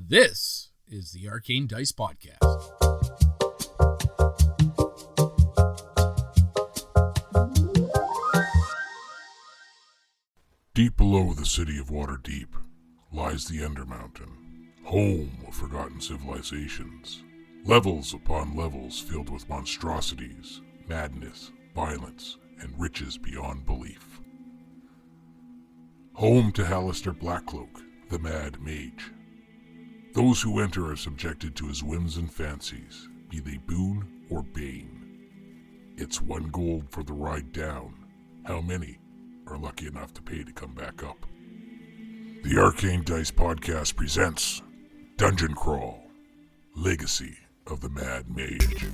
This is the Arcane Dice Podcast. Deep below the city of Waterdeep lies the Ender Mountain, home of forgotten civilizations. Levels upon levels filled with monstrosities, madness, violence, and riches beyond belief. Home to Halaster Blackcloak, the Mad Mage. Those who enter are subjected to his whims and fancies, be they boon or bane. It's 1 gold for the ride down. How many are lucky enough to pay to come back up? The Arcane Dice Podcast presents Dungeon Crawl, Legacy of the Mad Mage.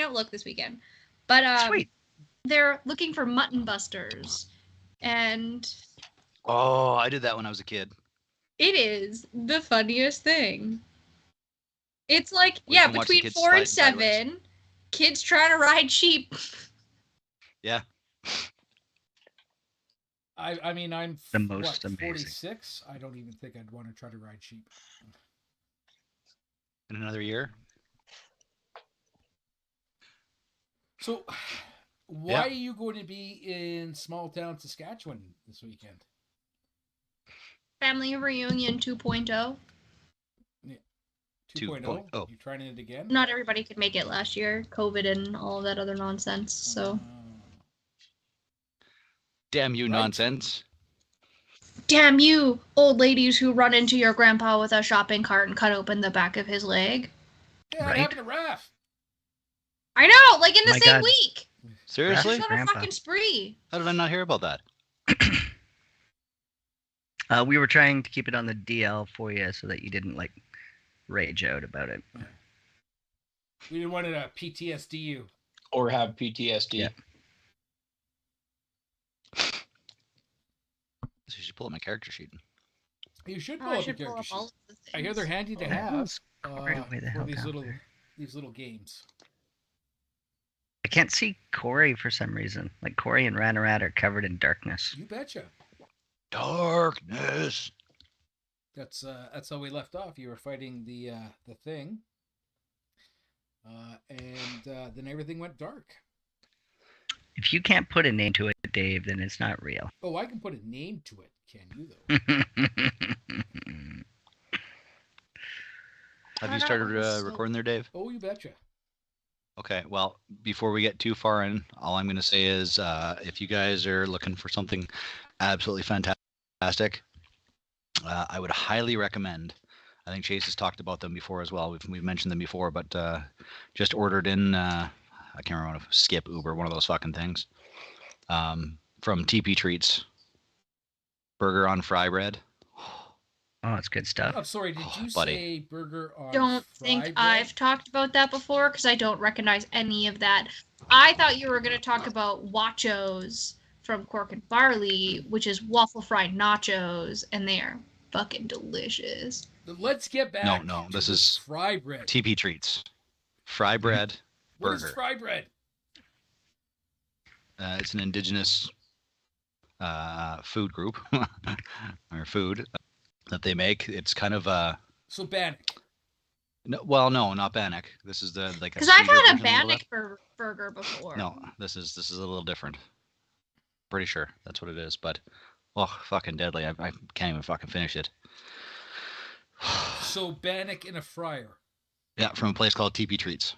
Outlook this weekend, but Sweet. They're looking for mutton busters, and I did that when I was a kid. it is the funniest thing. It's like, We yeah, can watch between the kids 4 and slide 7, sideways. kids trying to ride sheep. Yeah. I mean, I'm The most amazing. 46. I don't even think I'd want to try to ride sheep. In another year. So, why are you going to be in small town Saskatchewan this weekend? Family reunion 2.0. Yeah. 2.0? 2.0. You trying it again? Not everybody could make it last year, COVID and all of that other nonsense. So, Damn you, Right. nonsense. damn you, old ladies who run into your grandpa with a shopping cart and cut open the back of his leg. Yeah, Right. it happened to Raph. I know, like in the My same God. week. Seriously? She's on a Grandpa. fucking spree. How did I not hear about that? We were trying to keep it on the DL for you so that you didn't like rage out about it. We didn't want to PTSD you. Or have PTSD. Yeah. So you should pull up my character sheet. You should pull Oh, I up should your pull character up all sheet. of the I hear things. they're handy to Oh, have let's go right away the for hell these down little there. these little games. I can't see Corey for some reason. Like Corey and Ranarat are covered in darkness. You betcha. Darkness. That's how we left off. You were fighting the thing, and then everything went dark. If you can't put a name to it, Dave, then it's not real. Oh, I can put a name to it. Can you though? Have I you don't started know, so- recording there, Dave? Oh, you betcha. Okay, well, before we get too far in, all I'm going to say is if you guys are looking for something absolutely fantastic, I would highly recommend. I think Chase has talked about them before as well. We've mentioned them before, but just ordered in, I can't remember, what, Skip, Uber, one of those fucking things, from TP Treats. Burger on fry bread. Oh, it's good stuff. I'm sorry. Did you buddy. say burger on? Don't fry think bread? I've talked about that before because I don't recognize any of that. I thought you were going to talk about Wachos from Cork and Barley, which is waffle fried nachos, and they are fucking delicious. Let's get back. No, to this the is fry bread. TP Treats. Fry bread What is burger. fry bread? It's an indigenous food group or food that they make. It's kind of So Bannock. no, not Bannock. This is the like. Because I've sweeter had a version of Bannock burger before. No, this is a little different. Pretty sure that's what it is, but fucking deadly. I can't even fucking finish it. So Bannock in a fryer. Yeah, from a place called TP Treats.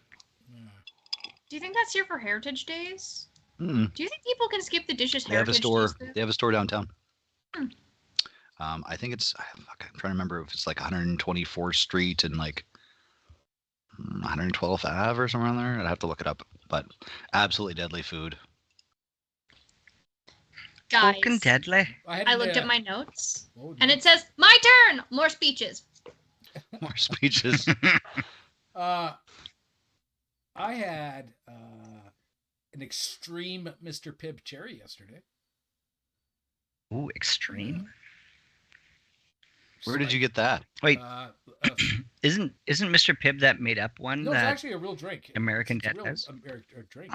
Do you think that's here for Heritage Days? Mm-mm. Do you think people can skip the dishes They have a Heritage store. Days? do? They have a store downtown. Hmm. I think it's. I'm trying to remember if it's like 124th Street and like 112th Ave or somewhere on there. I'd have to look it up. But absolutely deadly food. Guys, Fucking deadly. I looked at my notes, Oh, and no. it says, my turn! More speeches. More speeches. I had an extreme Mr. Pibb cherry yesterday. Ooh, extreme. Where did you get that? Wait, Isn't isn't Mr. Pibb that made up one? No, it's that actually a real drink. American It's a Dad real has? drink.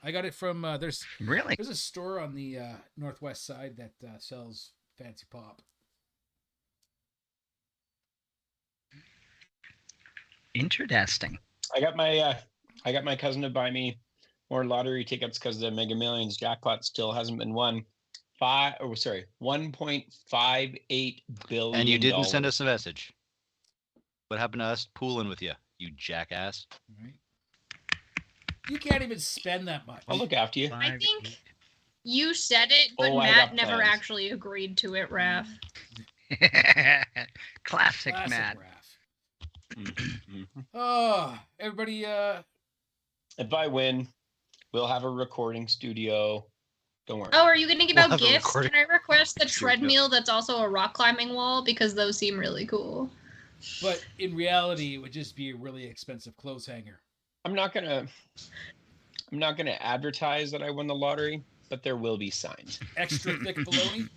I got it from Really? there's a store on the northwest side that sells fancy pop. Interesting. I got my cousin to buy me more lottery tickets because the Mega Millions jackpot still hasn't been won. 1.58 billion. And you didn't send us a message. What happened to us pooling with you, you jackass? Right? You can't even spend that much. I'll look after you. I think you said it, but Oh, I Matt got never plans. actually agreed to it, Raph. Classic Classic Matt. Mhm. Oh, everybody. If I win, we'll have a recording studio. Don't worry. Oh, are you going to give We'll out have a gifts? recording Can I request the studio. treadmill that's also a rock climbing wall? Because those seem really cool. But in reality, it would just be a really expensive clothes hanger. I'm not gonna advertise that I won the lottery, but there will be signs. Extra thick bologna.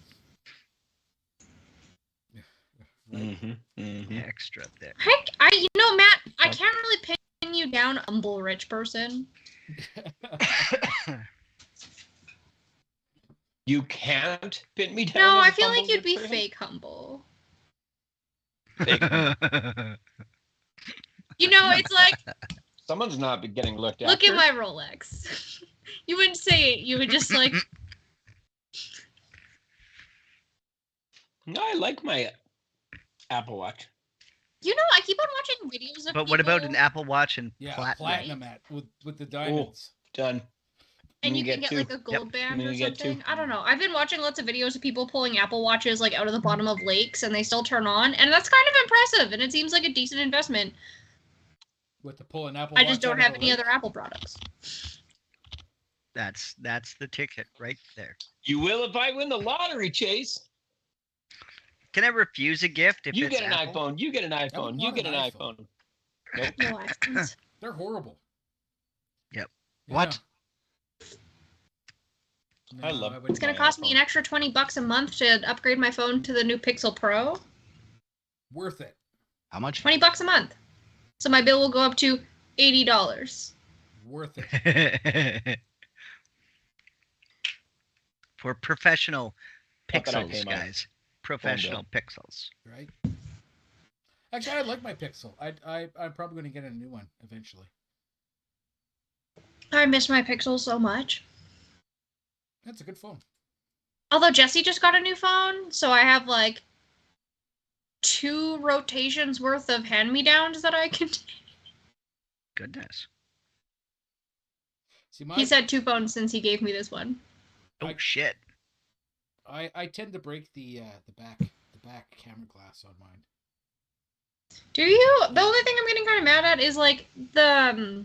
Extra thick. Heck, Matt, I can't really pin you down, humble rich person. You can't pin me down. No, as I a feel like humble you'd be person. fake humble. It's like, Someone's not getting looked look after. at my Rolex. You wouldn't say it. You would just like, No, I like my Apple Watch. I keep on watching videos of But what about an people, Apple Watch and Yeah, platinum? platinum at with the diamonds. Done. and you You can get get like two. a gold band You or get two. something. I don't know. I've been watching lots of videos of people pulling Apple Watches like out of the bottom of lakes, and they still turn on, and that's kind of impressive. And it seems like a decent investment. With the pull an Apple I Watch just out don't of have a any lake. other Apple products. That's the ticket right there. You will if I win the lottery, Chase. Can I refuse a gift if You it's get an Apple? iPhone. You get an would iPhone. You want get an an iPhone. iPhone. Nope. No iPhones. They're horrible. Yep. Yeah. What? No, I love- wouldn't It's gonna buy cost an me an iPhone. extra $20 a month to upgrade my phone to the new Pixel Pro. Worth it. How much? $20 a month. So my bill will go up to $80. Worth it. For professional Not that I pay pixels, my guys. Professional pixels. Right? Actually, I like my Pixel. I'm probably going to get a new one eventually. I miss my Pixel so much. That's a good phone. Although Jesse just got a new phone, so I have like 2 rotations worth of hand-me-downs that I can take. Goodness. See, my He's had 2 phones since he gave me this one. Oh shit. I tend to break the back camera glass on mine. Do you? The only thing I'm getting kind of mad at is like the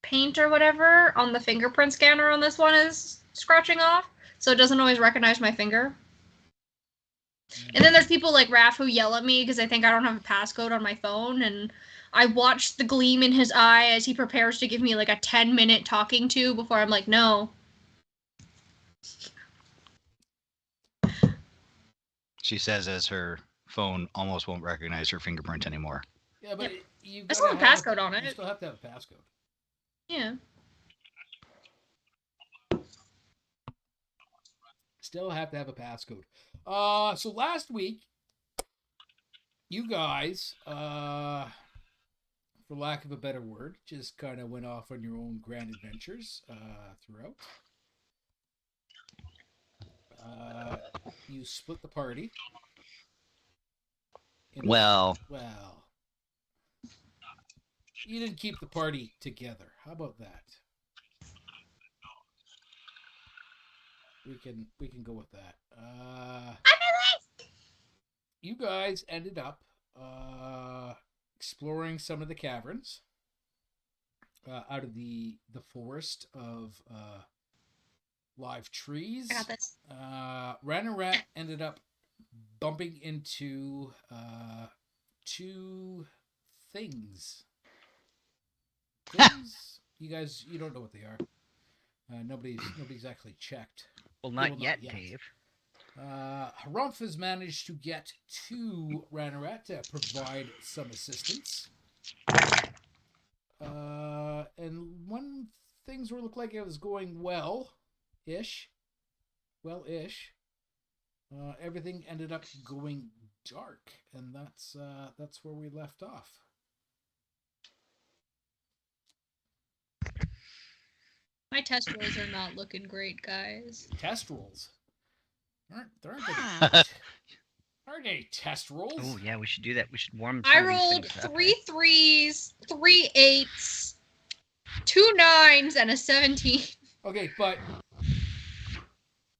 paint or whatever on the fingerprint scanner on this one is scratching off, so it doesn't always recognize my finger. And then there's people like Raph who yell at me because I think I don't have a passcode on my phone, and I watch the gleam in his eye as he prepares to give me like a 10-minute talking to before I'm like, no. She says as her phone almost won't recognize her fingerprint anymore. Yeah, but Yep. you I still have a passcode on You it. still have to have a passcode. Yeah. Still have to have a passcode. So last week, you guys, for lack of a better word, just kind of went off on your own grand adventures throughout. You split the party. Well, you didn't keep the party together. How about that? We can go with that. You guys ended up exploring some of the caverns out of the forest of live trees. I got this. Ranarat ended up bumping into two things. Things? You don't know what they are. Nobody's actually checked. Well, Well, not yet, Dave. Harumph has managed to get to Ranarat to provide some assistance. And when things looked like it was going well-ish, everything ended up going dark, and that's where we left off. My test rolls are not looking great, guys. Test rolls. There aren't any test rolls. Oh yeah, we should do that. We should warm. I some of these rolled things up, 3 3s, 3 8s, 2 9s, and a 17. Okay, but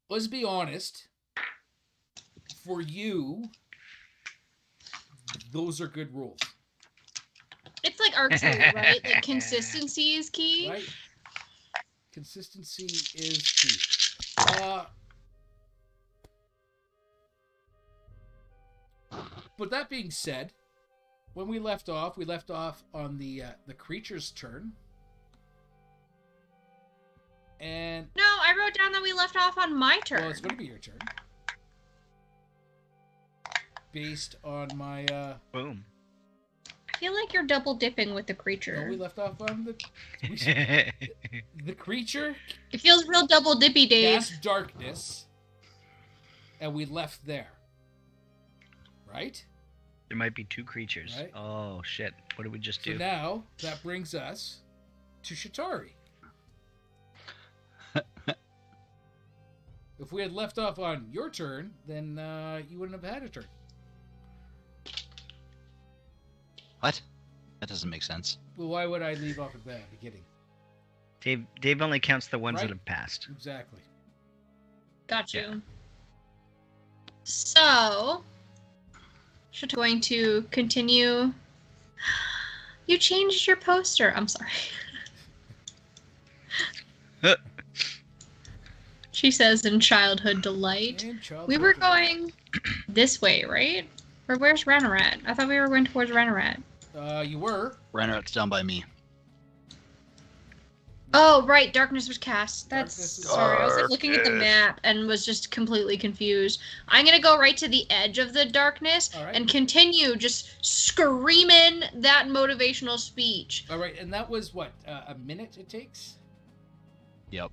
let's be honest. For you, those are good rolls. It's like Arcane, right? Like consistency is key. Right? Consistency is key. But that being said, when we left off on the creature's turn. And No, I wrote down that we left off on my turn. well, it's going to be your turn. Based on my Boom. I feel like you're double dipping with the creature. no, we left off on the creature It feels real double dippy, Dave. cast darkness, and we left there. Right? There might be two creatures. Right. Oh shit! What did we just So do? now that brings us to Shatari. If we had left off on your turn, then you wouldn't have had a turn. What? That doesn't make sense. Well, why would I leave off at the beginning? Dave only counts the ones Right. that have passed. Exactly. Got you. Yeah. So, she's going to continue. You changed your poster. I'm sorry. She says in childhood delight. And childhood We were delight. going this way, right? Or where's Ranarat? I thought we were going towards Ranarat. You were. Ranarat's down by me. Oh, right. Darkness was cast. That's Darkness is- sorry. I was like looking at the map and was just completely confused. I'm gonna go right to the edge of the darkness All right. and continue just screaming that motivational speech. All right, and that was what a minute it takes. Yep.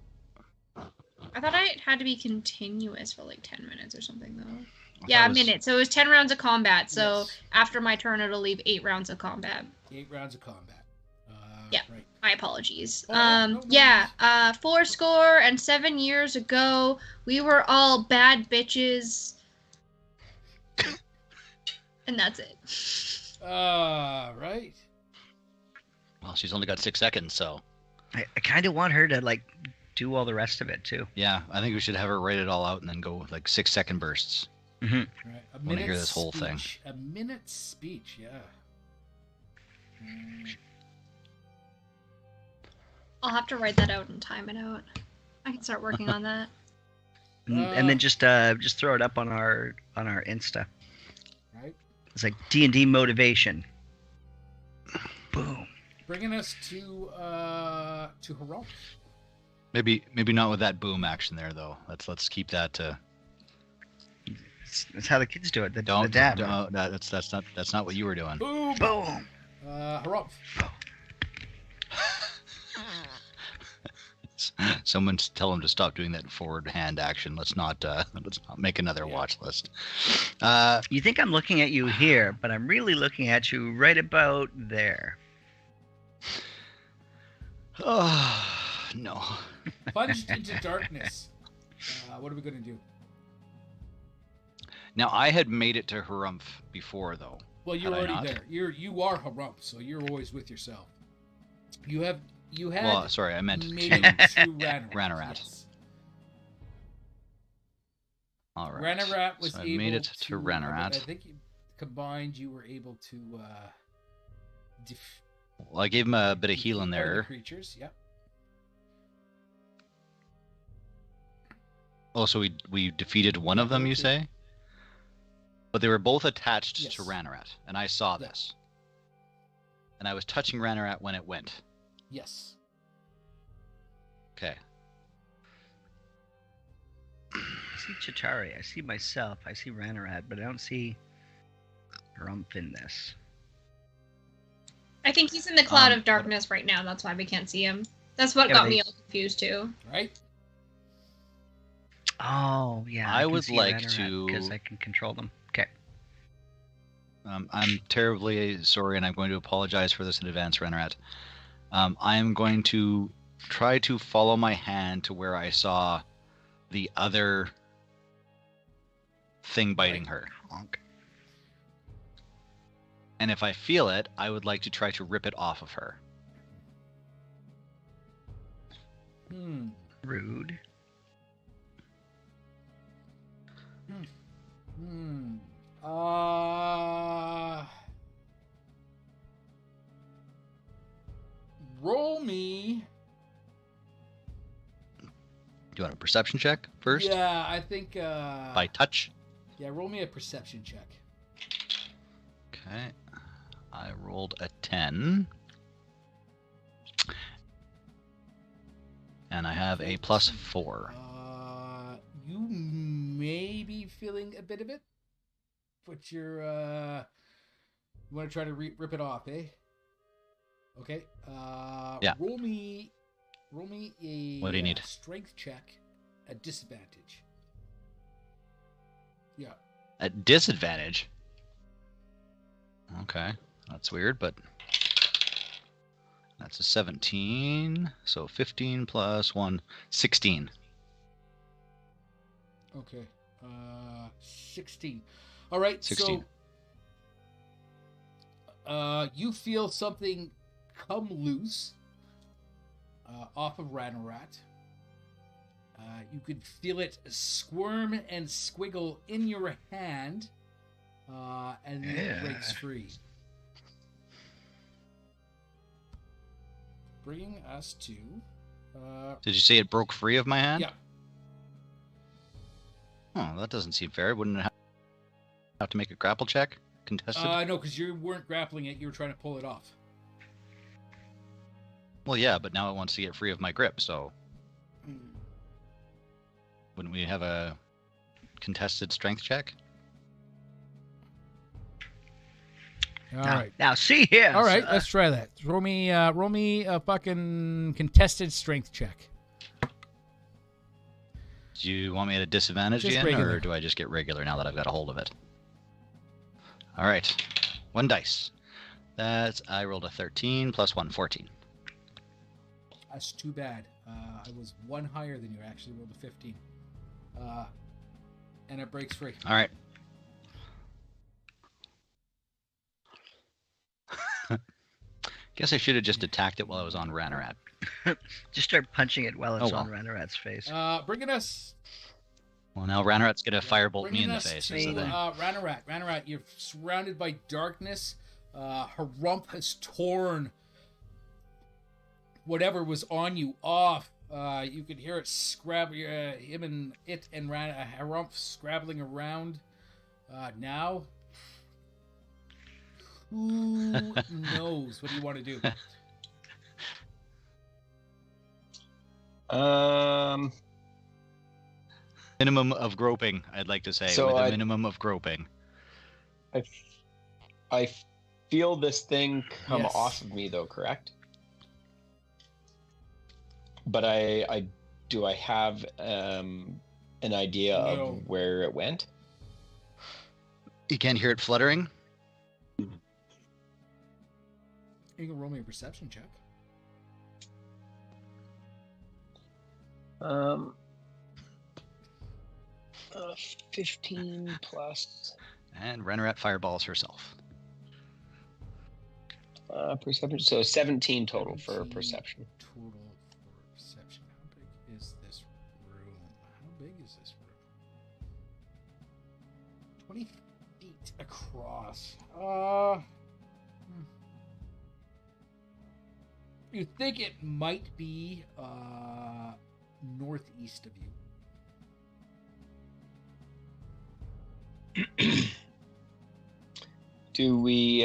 I thought it had to be continuous for like 10 minutes or something though. I Yeah, thought a it was- minute. So it was 10 rounds of combat. So Yes. after my turn, it'll leave 8 rounds of combat. 8 rounds of combat. Yeah. Right. My apologies. Oh, no Yeah, 407 years ago, we were all bad bitches. And that's it. Right. Well, she's only got 6 seconds, so I kind of want her to like do all the rest of it too. yeah, I think we should have her write it all out and then go with like 6-second bursts. Right. A Wanna hear minute's this whole thing. speech. A minute's speech. Yeah. I'll have to write that out and time it out. I can start working on that. And then just throw it up on our Insta. Right. It's like D&D motivation. Boom. Bringing us to Harumph. Maybe not with that boom action there though. Let's keep that to That's how the kids do it. The don't, dab. don't that's not what you were doing. Boom. Boom. Harumph. Someone tell him to stop doing that forward hand action. Let's not make another Yeah. watch list. You think I'm looking at you here, but I'm really looking at you right about there. Oh no. Plunged into darkness. What are we gonna do? Now I had made it to Harumph before though. Well, you're Had I already not? there. You are Harumph, so you're always with yourself. You had Well, sorry, I meant made to. it to Ranarat. Ranarat. Yes. All right. Ranarat was So I able made it to I Ranarat. think combined you were able to Well, I gave him a bit of healing one of the there. creatures, yep. Oh, so we defeated one of them, you say? But they were both attached Yes. to Ranarat, and I saw Yeah. this. And I was touching Ranarat when it went. Yes. Okay. I see Chitari. I see myself. I see Ranarat, but I don't see Harumph in this. I think he's in the cloud of What- darkness right now. That's why we can't see him. That's what Yeah, got but me all confused too. Right? Oh, yeah. I can would see like Ranarat because to- I can control them. Okay. I'm terribly sorry, and I'm going to apologize for this in advance, Ranarat. I am going to try to follow my hand to where I saw the other thing biting her. Honk. And if I feel it, I would like to try to rip it off of her. Rude. Roll me. Do you want a perception check first? Yeah, I think. By touch? Yeah, roll me a perception check. Okay. I rolled a 10. And I have a +4. You may be feeling a bit of it, but you're you want to try to rip it off, eh? Okay. Yeah. Roll me a What do you need? Strength check at disadvantage. Yeah. At disadvantage? Okay. That's weird, but that's a 17. So 15 plus 1, 16. Okay. 16. All right. 16. So you feel something come loose off of Ranarat. You could feel it squirm and squiggle in your hand, and then it breaks free. Bringing us to... Did you say it broke free of my hand? yeah. Oh, that doesn't seem fair. Wouldn't it have to make a grapple check? Contested? No, because you weren't grappling it. You were trying to pull it off. Well, yeah, but now it wants to get free of my grip, so Hmm. wouldn't we have a contested strength check? All right. Now see here. All right, sir. let's try that. Roll me a fucking contested strength check. Do you want me at a disadvantage Just again, regular. or do I just get regular now that I've got a hold of it? All right, 1 dice. I rolled a 13 plus 1, 14. That's too bad. I was one higher than you. Actually rolled a 15. And it breaks free. All right. Guess I should have just attacked it while I was on Ranarat. Just start punching it while it's Oh, well. on Ranarat's face. Bringing us. Well, now Ranarat's gonna firebolt me bringing in the us face. to, Is the thing. Ranarat. Ranarat, you're surrounded by darkness. Harumph has torn whatever was on you off. You could hear it scrabble. Him and it and Harumph scrabbling around. Now, who knows? What do you want to do? Minimum of groping, I'd like to say. So with a I- minimum of groping. I feel this thing come Yes. off of me though, correct? But I do I have an idea No. of where it went? You can't hear it fluttering? You can roll me a perception check. 15 plus And Ranarat fireballs herself. perception. So 17 total for 17 perception. Total for perception. How big is this room? How big is this room? 20 feet across. You think it might be northeast of you. Do we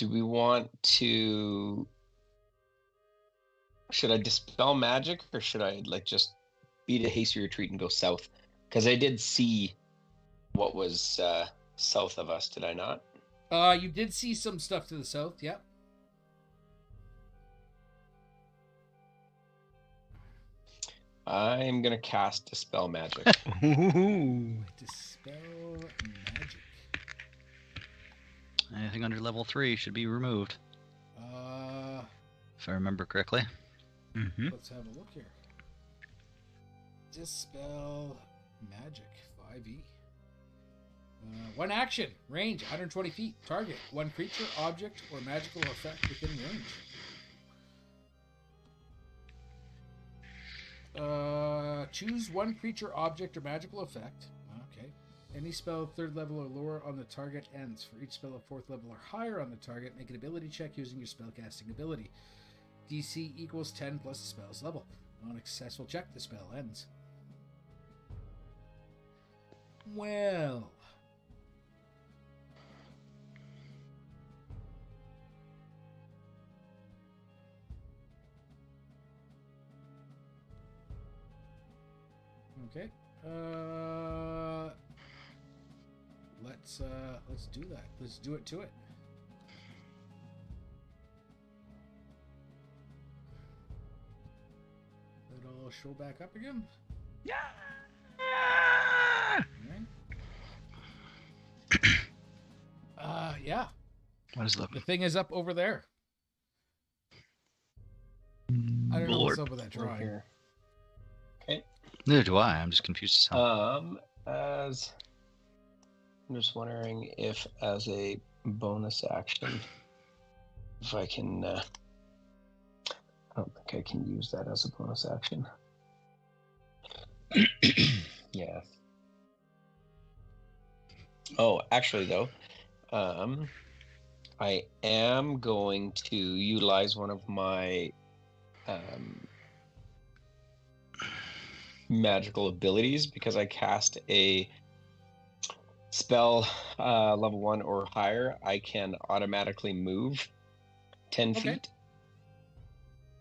want to? Should I dispel magic, or should I like just beat a hasty retreat and go south? Because I did see what was south of us, did I not? You did see some stuff to the south, yeah. I'm gonna cast Dispel Magic. Ooh. Dispel magic. Anything under level 3 should be removed, if I remember correctly. Mm-hmm. Let's have a look here. Dispel magic, 5e. One action, range, 120 feet. Target, one creature, object, or magical effect within range. Choose one creature, object, or magical effect. Okay. Any spell 3rd level or lower on the target ends. For each spell of 4th level or higher on the target, make an ability check using your spellcasting ability. DC equals 10 plus the spell's level. On a successful check, the spell ends. Well. Okay. Let's do that. Let's do it to it. It'll show back up again. Yeah. Alright. Yeah. What is the The thing is up over there. I don't know what's up with that drawing. Here. Okay. Neither do I. I'm just confused as hell. As I'm just wondering if, as a bonus action, if I can. I don't think I can use that as a bonus action. Yeah. Oh, actually, though, I am going to utilize one of my magical abilities because I cast a spell level 1 or higher. I can automatically move 10 feet.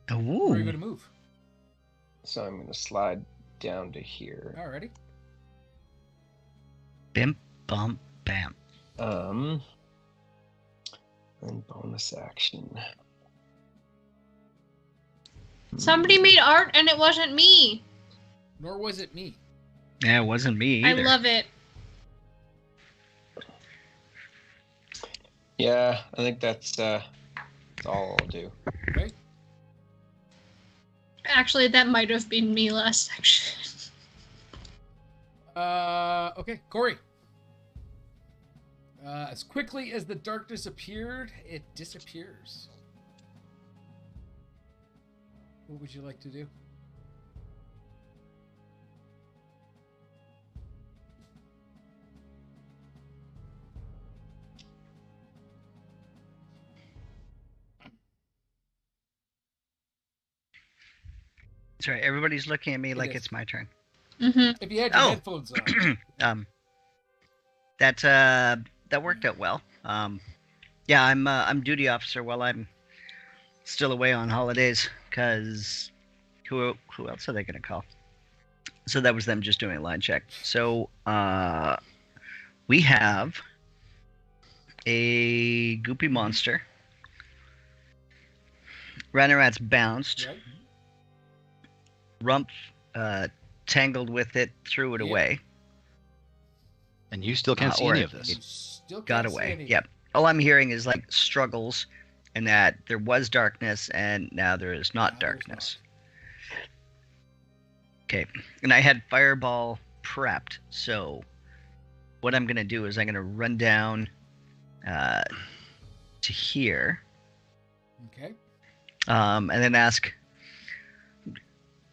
Where are you Ooh. going to move? So I'm going to slide down to here. Alrighty. Bim, bum, bam. And bonus action. Somebody made art and it wasn't me. Nor was it me. Yeah, it wasn't me I either. love it. Yeah, I think that's all I'll do. Okay. Actually, that might have been me last section. Okay, Corey. As quickly as the darkness appeared, it disappears. What would you like to do? Sorry, everybody's looking at me like is. it's my turn. Mm-hmm. If you had your Oh. headphones on. That worked out well. Yeah, I'm duty officer while I'm still away on holidays because who else are they gonna call? So that was them just doing a line check. So we have a goopy monster. Ranarat's bounced. Right? Rump tangled with it, threw it Yeah. away. And you still can't see or any of it- this. You still Got can't see away. any. Yep. All I'm hearing is like struggles, and that there was darkness, and now there is not Now there's darkness. Okay. And I had fireball prepped, so what I'm gonna do is I'm gonna run down to here, Okay. and then ask,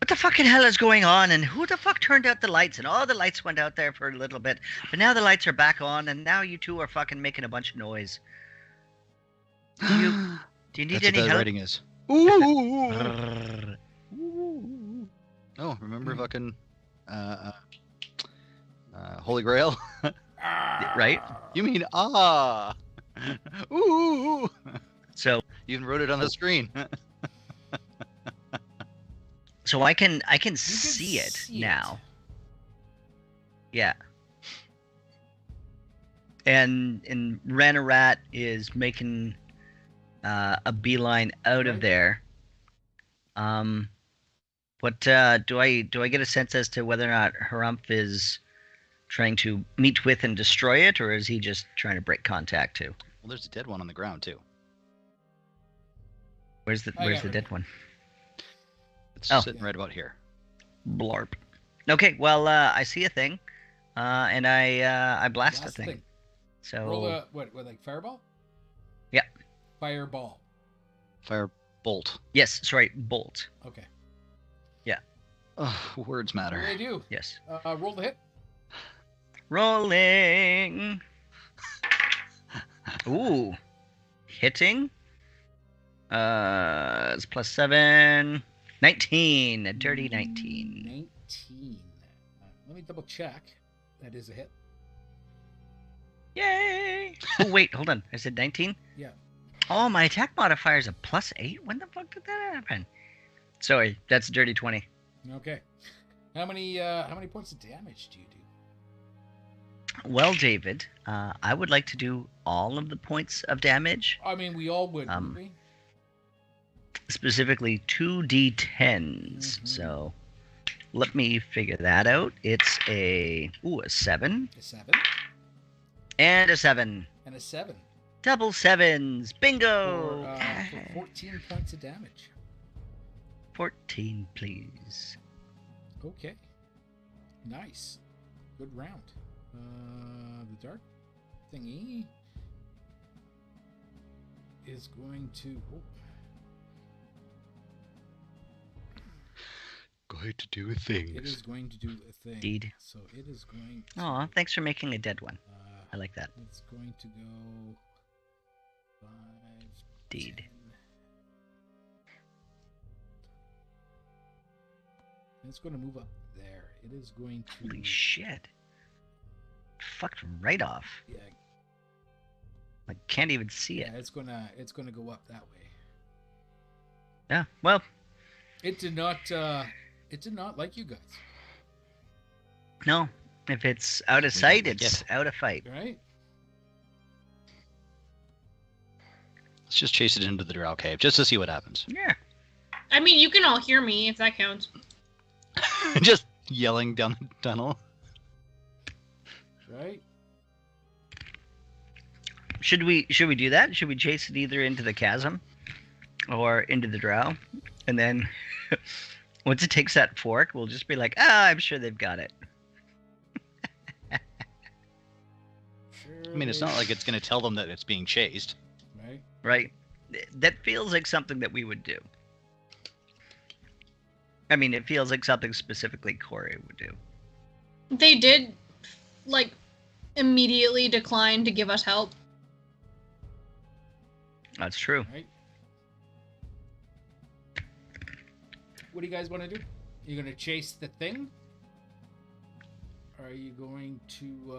what the fucking hell is going on, and who the fuck turned out the lights? And all the lights went out there for a little bit, but now the lights are back on, and now you two are fucking making a bunch of noise. Do you need That's any what that help? writing is. Brrr. Oh, remember fucking Holy Grail. Right? You mean ah? Ooh! So You even wrote it on the screen. so I can You can see it see now. Yeah. And Ranarat is making a beeline out of Right. there. What do I get a sense as to whether or not Harumph is trying to meet with and destroy it, or is he just trying to break contact too? Well, there's a dead one on the ground too. Where's the I got rid dead of one? It's Oh. sitting right about here. Blarp. Okay, well I see a thing, and I blast Last the thing. So Roll a what like fireball? Yeah. Fireball. Fire bolt. yes, sorry, bolt. Okay. Oh, words What do matter. they do? Yes. Roll the hit. Rolling. Ooh. Hitting. It's +7. 19. A dirty 19. 19. Let me double check. That is a hit. Yay! Oh, wait, hold on. I said 19? Yeah. Oh, my attack modifier is a +8? When the fuck did that happen? Sorry, that's a dirty 20. Okay. How many points of damage do you do? Well, David, I would like to do all of the points of damage, I mean, we all would, wouldn't we? specifically 2d10s. Mhm. So let me figure that out. It's a 7 A 7 and a 7. and a 7 Double sevens. Bingo! for 14 points of damage. 14, please. Okay. Nice. Good round. The dark thingy is going to. Going to do things. It is going to do a thing. Indeed. So it is going. To, Aw, thanks for making a dead one. I like that. It's going to go 5. Indeed. 10. It's going to move up there. It is going to. Holy shit. Fucked right off. Yeah, I can't even see yeah. it. It's gonna go up that way. Yeah, well, It did not. It did not like you guys, no. If it's out of We sight, don't like it's out of fight. right? Let's just chase it into the drow cave just to see what happens. Yeah. I mean, you can all hear me if that counts. Just yelling down the tunnel. Right. Should we do that? Should we chase it either into the chasm or into the drow? And then once it takes that fork, we'll just be like, I'm sure they've got it. Sure. I mean, it's not like it's going to tell them that it's being chased. Right. Right? That feels like something that we would do. I mean, it feels like something specifically Corey would do. They did, like, immediately decline to give us help. That's true. Right. What do you guys want to do? Are you going to chase the thing? Or are you going to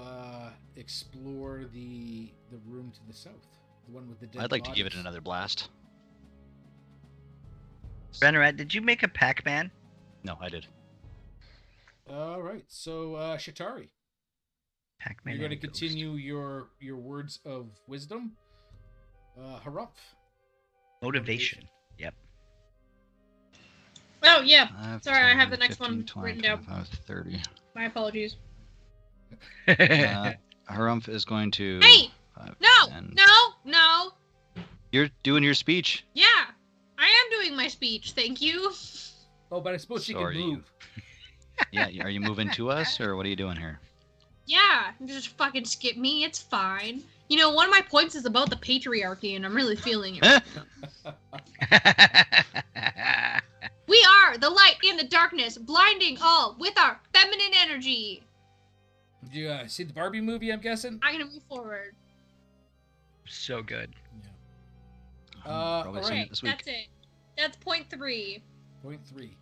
explore the room to the south? The one with the dead I'd like to give it bodies? another blast. Renarat, did you make a Pac-Man? No, I did. All right. So, Shatari, Pac-Man. you're going to and Ghost. continue your words of wisdom. Harumph. Motivation. Yep. Oh, yeah. 5, Sorry, I 10, have the next 15, one 20, written down. 25, 30. My apologies. Harumph is going to. Hey! 5, No! 10. No! You're doing your speech. Yeah! I am doing my speech, thank you. Oh, but I suppose she So can are you. move. Yeah, are you moving to us, or what are you doing here? Yeah, just fucking skip me, it's fine. You know, one of my points is about the patriarchy, and I'm really feeling it. We are the light in the darkness, blinding all with our feminine energy. Did you see the Barbie movie, I'm guessing? I'm gonna move forward. So good. All Probably right. seen Okay, it this week. that's it. That's point 3 Point 3.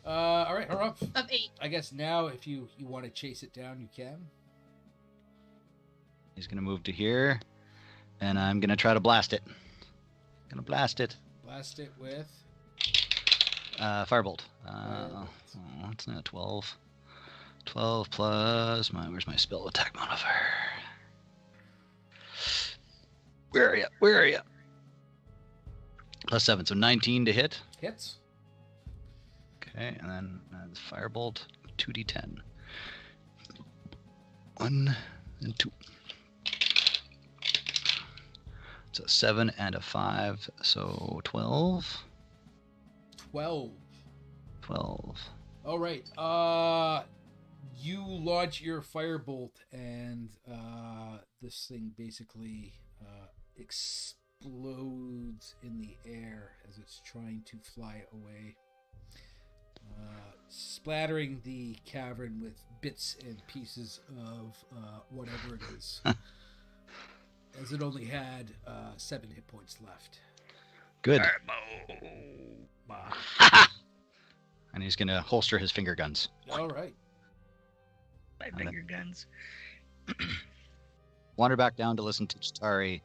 All right, Harumph. of 8. I guess now, if you want to chase it down, you can. He's gonna move to here, and I'm gonna try to blast it. Gonna blast it. Blast it with. Firebolt. Firebolt. Oh, that's not 12. 12 plus where's my spell attack modifier? Where are you? Where are you? Plus 7, so 19 to hit. Hits. Okay, and then the firebolt, 2d10. 1 and 2. It's a 7 and a 5, so 12. 12. 12. All right. You launch your firebolt, and this thing basically explodes in the air as it's trying to fly away, splattering the cavern with bits and pieces of whatever it is, as it only had 7 hit points left. Good. And he's gonna holster his finger guns. All right. My finger guns. Wander back down to listen to Chitari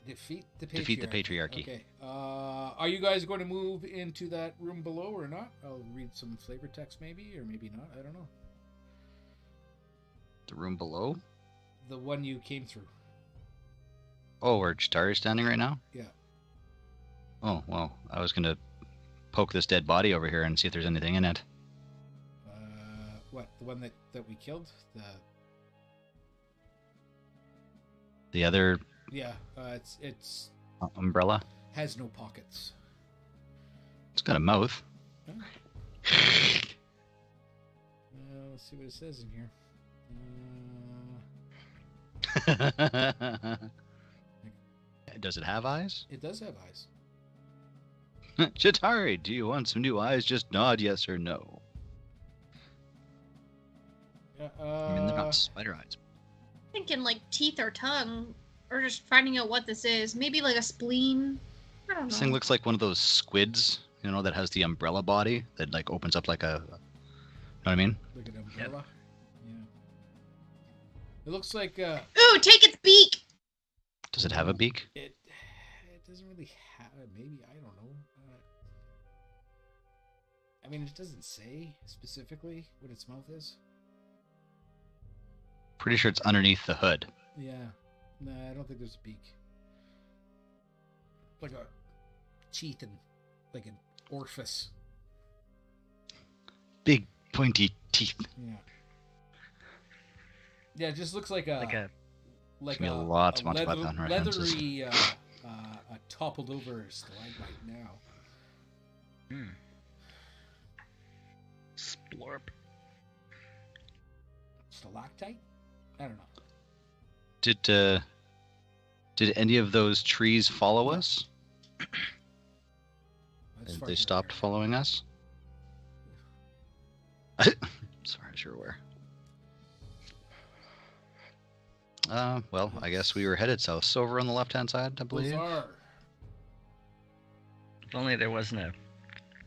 Defeat the patriarchy. Okay. Are you guys going to move into that room below or not? I'll read some flavor text maybe, or maybe not. I don't know. The room below? The one you came through. Oh, where Chitari's standing right now? Yeah. Oh, well, I was gonna poke this dead body over here and see if there's anything in it. What? The one that we killed? The other Yeah. It's umbrella? has no pockets. It's got a mouth. Oh. Let's see what it says in here. Does it have eyes? It does have eyes. Chitari, do you want some new eyes? Just nod yes or no. Yeah. I mean, they're not spider eyes. Thinking like teeth or tongue, or just finding out what this is. Maybe like a spleen. I don't know. This thing looks like one of those squids, you know, that has the umbrella body that like opens up like a. You know what I mean? Like an umbrella. Yeah. It looks like. Ooh, take its beak. Does it have a beak? It doesn't really have. Maybe, I don't know. I mean, it doesn't say specifically what its mouth is. Pretty sure it's underneath the hood. Yeah. Nah, I don't think there's a beak. Like a teeth and like an orifice. Big pointy teeth. Yeah. Yeah, it just looks like a It's gonna be a lot to watch about that on references. leathery, toppled over stalagmite now. Hmm. Splorp. Stalactite? I don't know. Did any of those trees follow us? That's And far they from stopped here. following us? Sorry, I sure were. Well, I guess we were headed south. So over on the left-hand side, I Those believe. are. If only there wasn't a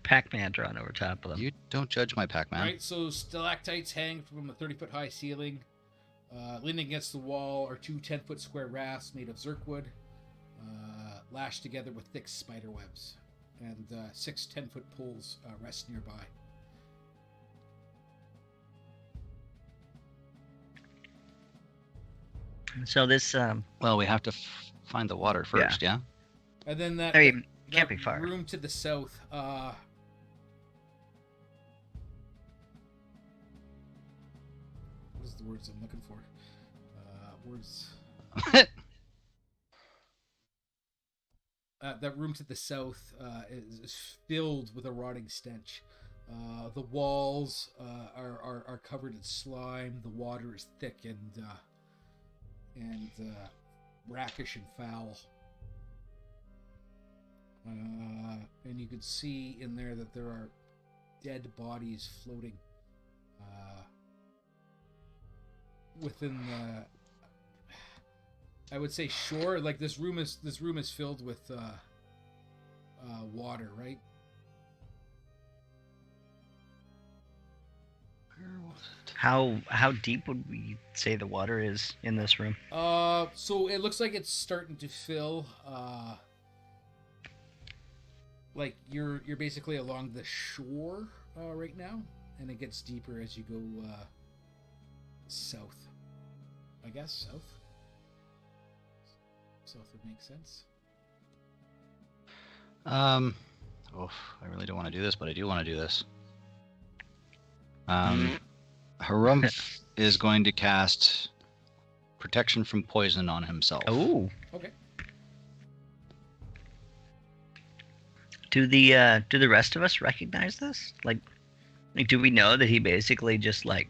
Pac-Man drawn over top of them. You don't judge my Pac-Man. Right, so stalactites hang from a 30-foot high ceiling. Leaning against the wall are 2 10-foot square rafts made of zirkwood, lashed together with thick spider webs. And 6 10-foot poles rest nearby. So this, Well, we have to find the water first, yeah? And then that, I mean, that can't be far. room to the south, what is the words I'm looking for? Words. That room to the south is filled with a rotting stench. The walls are covered in slime. The water is thick and brackish and foul. And you can see in there that there are dead bodies floating within the, I would say, shore. Like this room is filled with water, right? How deep would we say the water is in this room? So it looks like it's starting to fill. Like you're basically along the shore right now, and it gets deeper as you go south. I guess south. South would make sense. I really don't want to do this, but I do want to do this. Harumph is going to cast protection from poison on himself. Oh. Okay. Do the rest of us recognize this? Like, do we know that he basically just like,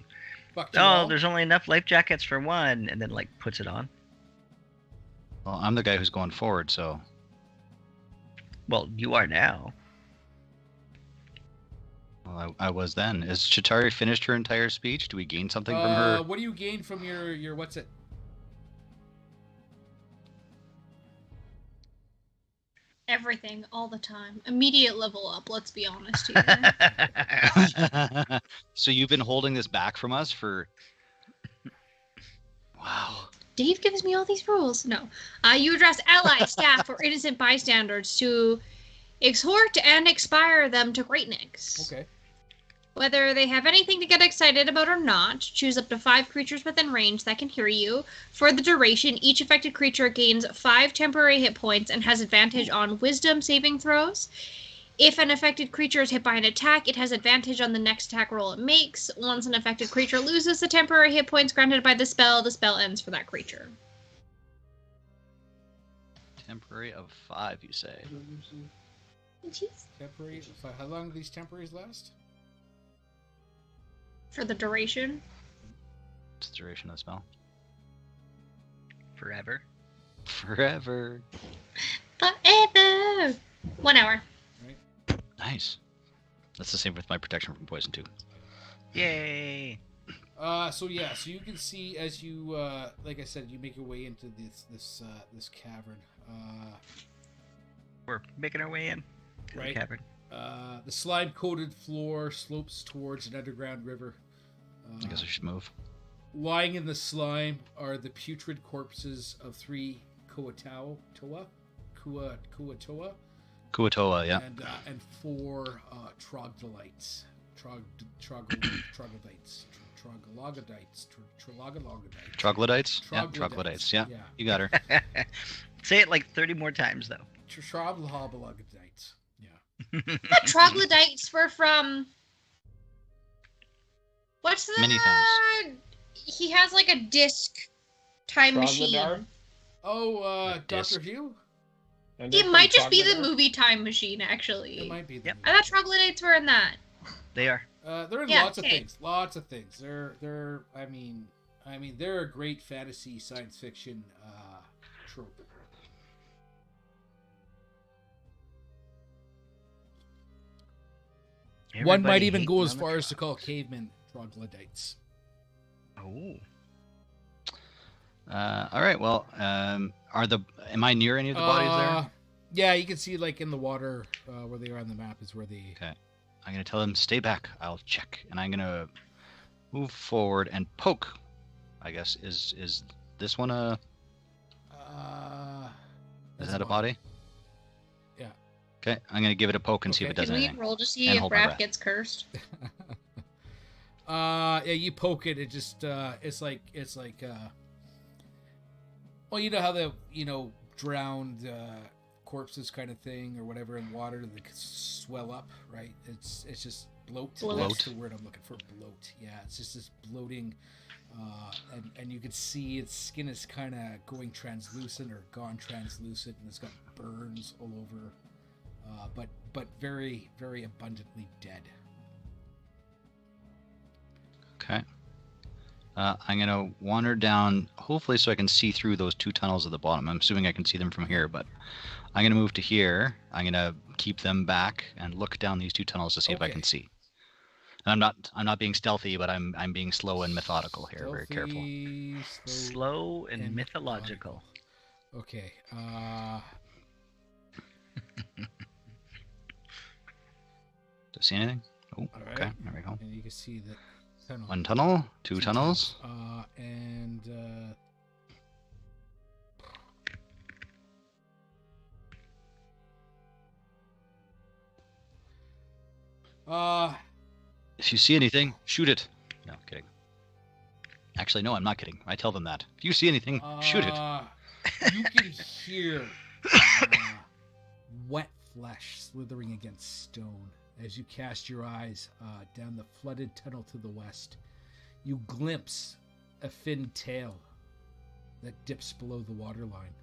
Fucked you oh, all. there's only enough life jackets for one, and then like puts it on? Well, I'm the guy who's going forward, so Well, you are now. well, I was then. Is Chitari finished her entire speech? Do we gain something from her? What do you gain from your what's it? Everything, all the time. Immediate level up, let's be honest here. So you've been holding this back from us for... Wow. Dave gives me all these rules. No. You address allies, staff, or innocent bystanders to exhort and inspire them to greatness. Okay. Whether they have anything to get excited about or not, choose up to 5 creatures within range that can hear you. For the duration, each affected creature gains 5 temporary hit points and has advantage on wisdom saving throws. If an affected creature is hit by an attack, it has advantage on the next attack roll it makes. Once an affected creature loses the temporary hit points granted by the spell ends for that creature. Temporary of 5, you say? Temporary. How long do these temporaries last? For the duration. What's the duration of the spell? Forever. Forever. Forever! 1 hour. Nice. That's the same with my protection from poison too. Yay! So you can see as you, like I said, you make your way into this cavern. We're making our way in to Right. the cavern. The slime-coated floor slopes towards an underground river. I guess I should move. Lying in the slime are the putrid corpses of 3 Kuatoa, Kuatoa, yeah. and 4 troglodytes. Troglodytes. Troglodytes? Yeah, Troglodytes. troglodytes. Yeah, Yeah. you got her. Say it like 30 more times, though. Troglodytes. Yeah. The troglodytes were from... What's the... Many things. He has like a disc time machine. Troglodar? Oh, disc. Dr. Hugh? And they're It might from just be the Troglodar? movie Time Machine, actually. It might be. Yep. I thought troglodytes were in that. They are. They're in Yeah, lots of okay. things. Lots of things. They're. I mean, they're a great fantasy science fiction trope. One might Everybody even go hating as on the far as to trogs. call cavemen troglodytes. Oh. All right. Well, am I near any of the bodies there? Yeah, you can see like in the water where they are on the map is where they. Okay. I'm gonna tell them stay back. I'll check, and I'm gonna move forward and poke. I guess is this one a? Is that a body? Yeah. Okay. I'm gonna give it a poke and see if it Okay. does Can we anything. roll to see And if hold my Raph breath. gets cursed? Yeah, you poke it. It just it's like well, you know how the drowned corpses kind of thing or whatever in water they swell up, right? It's just bloat. Bloat. That's the word I'm looking for. Bloat. Yeah, it's just this bloating, and you can see its skin is kind of going translucent or gone translucent, and it's got burns all over, but very very abundantly dead. Okay. I'm gonna wander down, hopefully, so I can see through those 2 tunnels at the bottom. I'm assuming I can see them from here, but I'm gonna move to here. I'm gonna keep them back and look down these 2 tunnels to see if I Okay. can see. And I'm not being stealthy, but I'm being slow and methodical here. Very careful. Stealthy, Slow and and mythological. Okay. Do I see anything? Oh, All okay. right. There we go. And you can see that tunnel. One tunnel, two tunnels. If you see anything, shoot it. No, kidding. Actually, no, I'm not kidding. I tell them that. If you see anything, shoot it. You can hear wet flesh slithering against stone as you cast your eyes down the flooded tunnel to the west. You glimpse a finned tail that dips below the waterline.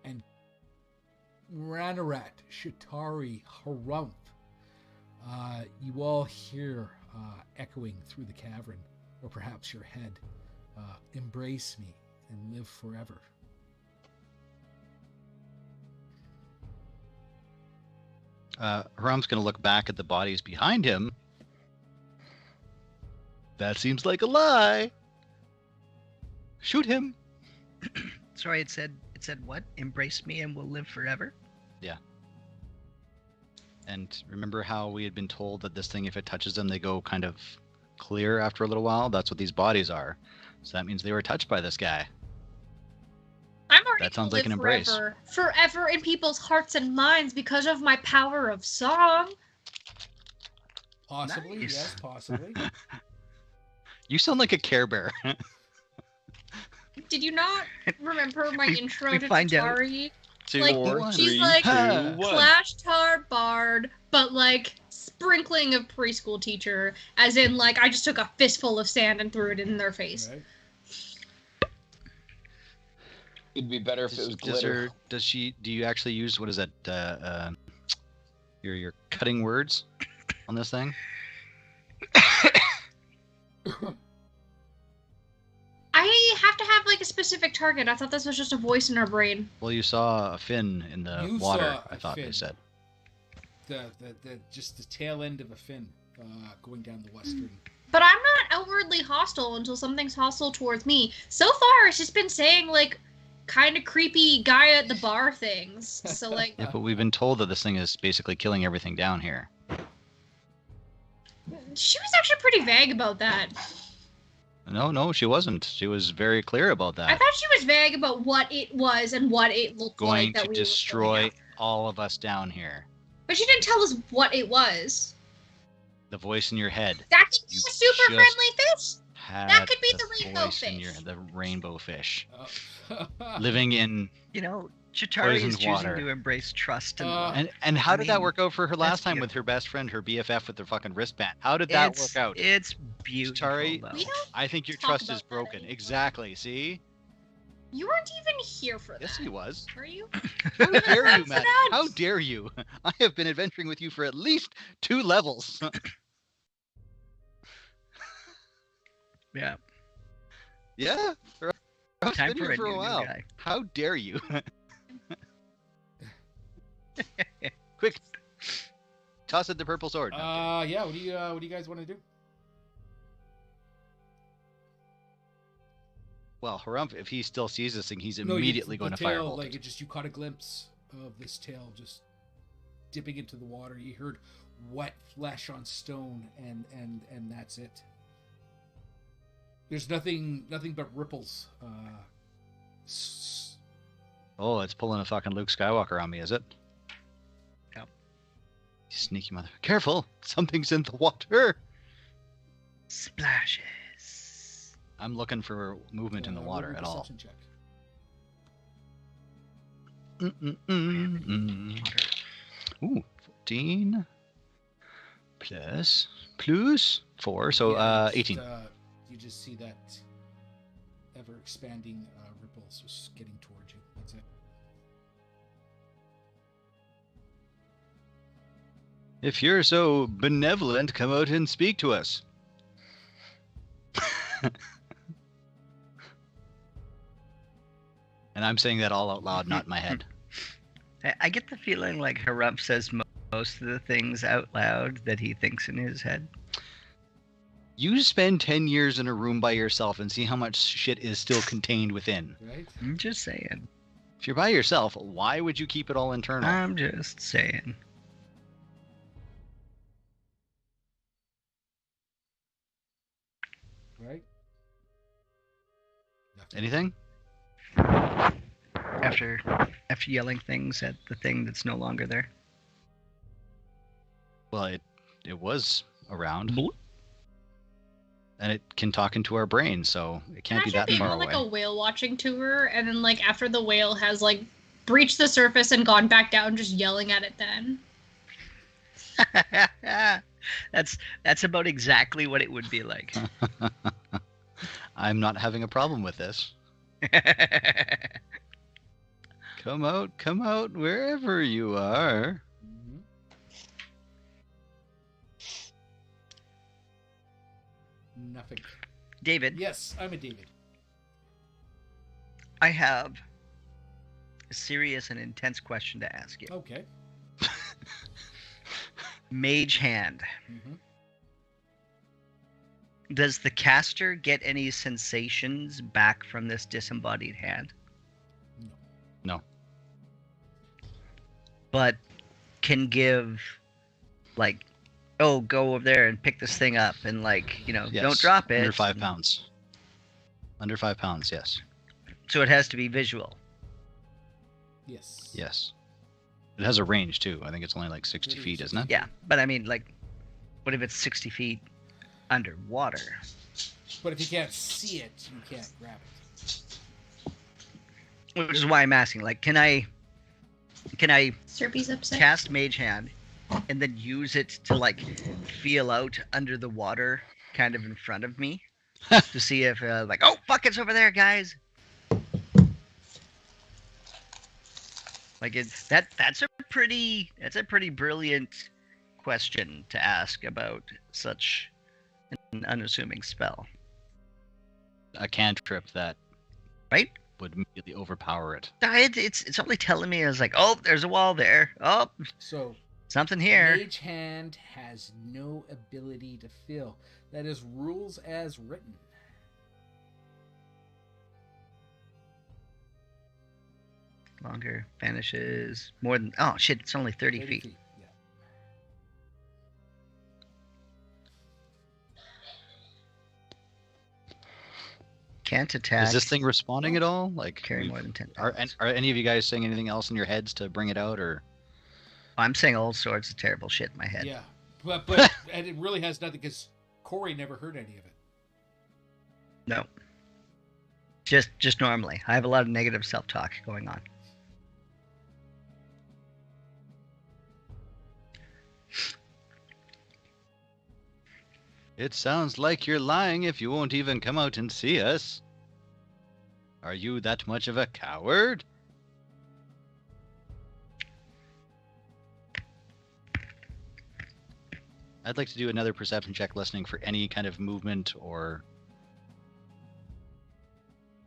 And Ranarat, Shatari, Harumph, you all hear echoing through the cavern, or perhaps your head, embrace me and live forever. Harum's going to look back at the bodies behind him. That seems like a lie. Shoot him. Sorry, it said what? Embrace me and we'll live forever? Yeah. And remember how we had been told that this thing, if it touches them, they go kind of clear after a little while? That's what these bodies are. So that means they were touched by this guy. I'm already That sounds like an live embrace. forever in people's hearts and minds because of my power of song. Possibly, Nice. yes, possibly. You sound like a Care Bear. Did you not remember my intro we to find out. Tatari? Two, Like, one. she's 3, like 2, 1. Clash Tar Bard, but like sprinkling of preschool teacher, as in like I just took a fistful of sand and threw it in their face. Right? It'd be better if it was glitter. Do you actually use, what is that, your cutting words on this thing? I have to have like a specific target. I thought this was just a voice in our brain. Well, you saw a fin in the You water, saw I a thought fin. they said. The just the tail end of a fin going down the western. But I'm not outwardly hostile until something's hostile towards me. So far, it's just been saying like kind of creepy guy at the bar things. So like, Yeah, but we've been told that this thing is basically killing everything down here. she was actually pretty vague about that. No, she wasn't. She was very clear about I that. thought she was vague about what it was and what it looked Going like. That to we were destroy going after. all of us down here. But she didn't tell us what it was. The voice in your head. That could be You a super just friendly fish. Had could be the rainbow voice in fish. the rainbow fish. Oh. Living in... You know, Chitari is Poisoned choosing water. to embrace trust and Uh, love. And how I did that mean, work out for her last that's time with her best friend, her BFF with their fucking wristband? How did that work out? It's beautiful, Chitari, though. We don't I think your talk trust about is that broken. anymore. Exactly, see? You weren't even here for that. Yes, he was. Were you? How dare you, That's Matt? nuts. How dare you? I have been adventuring with you for at least 2 levels. Yeah. Yeah? I've Time been for here a for a new while. guy. How dare you? Quick. Toss it the purple sword. No, I'm kidding. Yeah. What do you guys want to do? Well, Harumph, if he still sees this thing, he's No, immediately going the to tail, firebolt like it. you caught a glimpse of this tail just dipping into the water. You heard wet flesh on stone, and that's it. There's nothing but ripples. Oh, it's pulling a fucking Luke Skywalker on me, is it? Yep. Sneaky mother. Careful! Something's in the water! Splashes. I'm looking for movement in the roll water a at all. perception check. Ooh, 14 plus 4, so Yeah, you 18. You just see that ever expanding ripples just getting towards you. That's it. If you're so benevolent, come out and speak to us. And I'm saying that all out loud, not in my head. I get the feeling like Harumph says most of the things out loud that he thinks in his head. You spend 10 years in a room by yourself and see how much shit is still contained within. Right? I'm just saying. If you're by yourself, why would you keep it all internal? I'm just saying. Right? Anything? After yelling things at the thing that's no longer there. Well, it was around, Bloop. and it can talk into our brain, so it can't be Imagine that if they far go away. like a whale watching tour, and then like after the whale has like breached the surface and gone back down, just yelling at it then. That's about exactly what it would be like. I'm not having a problem with this. Come out, wherever you are. Mm-hmm. Nothing. David, Yes, I'm a David. I have a serious and intense question to ask you. Okay. Mage hand. Mm-hmm. Does the caster get any sensations back from this disembodied hand? No. But can give, like, oh, go over there and pick this thing up, and like, Yes. don't drop it. Under 5 pounds. Under 5 pounds, yes. So it has to be visual. Yes. Yes. It has a range too. I think it's only like 60 feet, isn't it? Yeah, but I mean, like, what if it's 60 feet underwater? But if you can't see it, you can't grab it. Which is why I'm asking. Like, can I Serpy's upset. cast Mage Hand and then use it to like feel out under the water, kind of in front of me, to see if like, oh fuck, it's over there, guys. Like that's a pretty brilliant question to ask about such an unassuming spell, A cantrip that right? would immediately overpower it. It's only telling me, I was like, oh, there's a wall there. Oh, So something here. Mage Hand has no ability to fill. That is rules as written. Longer vanishes more than. Oh shit! It's only 30 30 feet. Yeah. Can't attack. Is this thing responding at all? Like, carry more than 10 are pounds. any of you guys saying anything else in your heads to bring it out, or? I'm saying all sorts of terrible shit in my head. Yeah. But and it really has nothing because Corey never heard any of it. No. Just normally. I have a lot of negative self-talk going on. It sounds like you're lying if you won't even come out and see us. Are you that much of a coward? I'd like to do another perception check listening for any kind of movement or...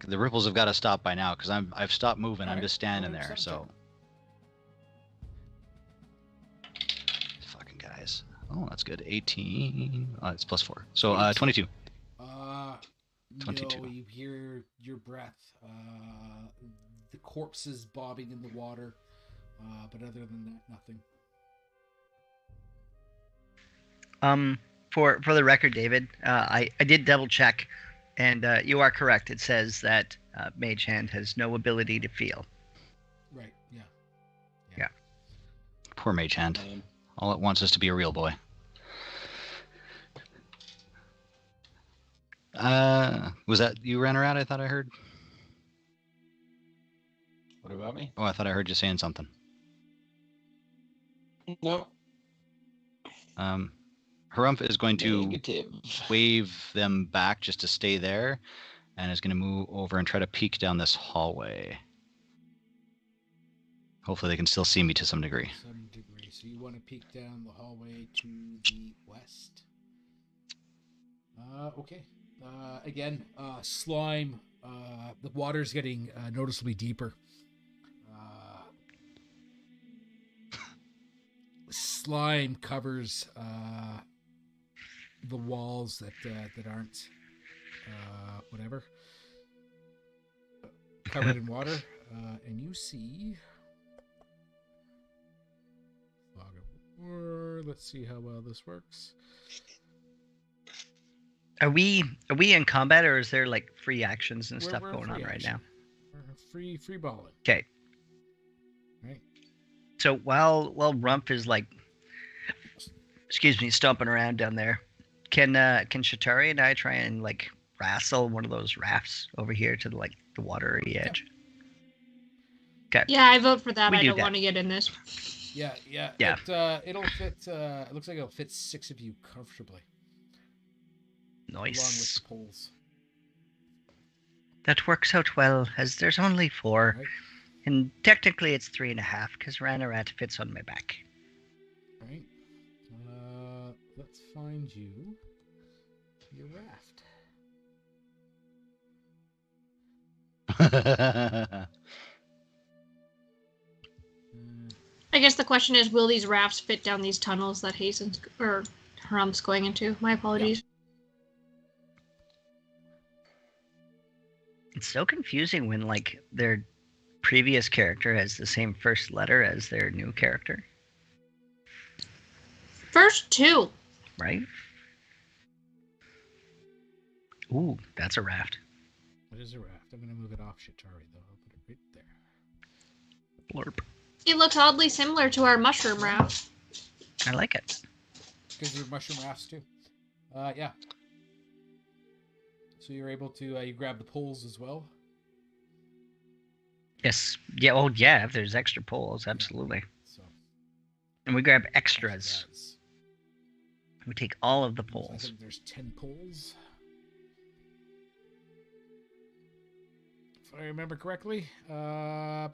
The ripples have got to stop by now because I've stopped moving. I'm Alright, just standing roll a there, perception so... Fucking guys. Oh, that's good. 18. It's plus 4. So 22. 22. No, you hear your breath. The corpses bobbing in the water. But other than that, nothing. For the record, David, I did double check, and you are correct. It says that Mage Hand has no ability to feel. Right, yeah. Poor Mage Hand. All it wants is to be a real boy. Was that you, Ranarat? I thought I heard. What about me? Oh, I thought I heard you saying something. No. Harumph is going to Negative. wave them back just to stay there, and is going to move over and try to peek down this hallway. Hopefully they can still see me to some degree. Some degree. So you want to peek down the hallway to the west. Okay. Again, slime. The water's getting noticeably deeper. Slime covers the walls that aren't whatever covered in water. and you see Fog of War. Let's see how well this works. Are we in combat, or is there like free actions and stuff We're going on free right action. now? We're free balling. Okay. Right. So while Rumpf is like, excuse me, stomping around down there, can Shatari and I try and like wrestle one of those rafts over here to the watery edge? Okay. Yeah, I vote for that. We I do don't that. want to get in this. Yeah. Yeah. It'll fit. It looks like it'll fit 6 of you comfortably, along with Nice. the poles. That works out well, as there's only 4. Right. And technically it's 3.5, because Ranarat fits on my back. Right. Let's find you your raft. I guess the question is, will these rafts fit down these tunnels that Hazen's or Harum's going into? My apologies. It's so confusing when like their previous character has the same first letter as their new character, First 2. right? Ooh, that's a raft. What is a raft? I'm gonna move it off Shatari though. I'll put it right there. Blurp. It looks oddly similar to our mushroom raft. I like it. Because you're mushroom rafts too. Yeah. So you're able to you grab the poles as well. Yes. Yeah. Oh, yeah. If there's extra poles, absolutely. So And we grab extras. extras. We take all of the I poles. think there's 10 poles. If I remember correctly. And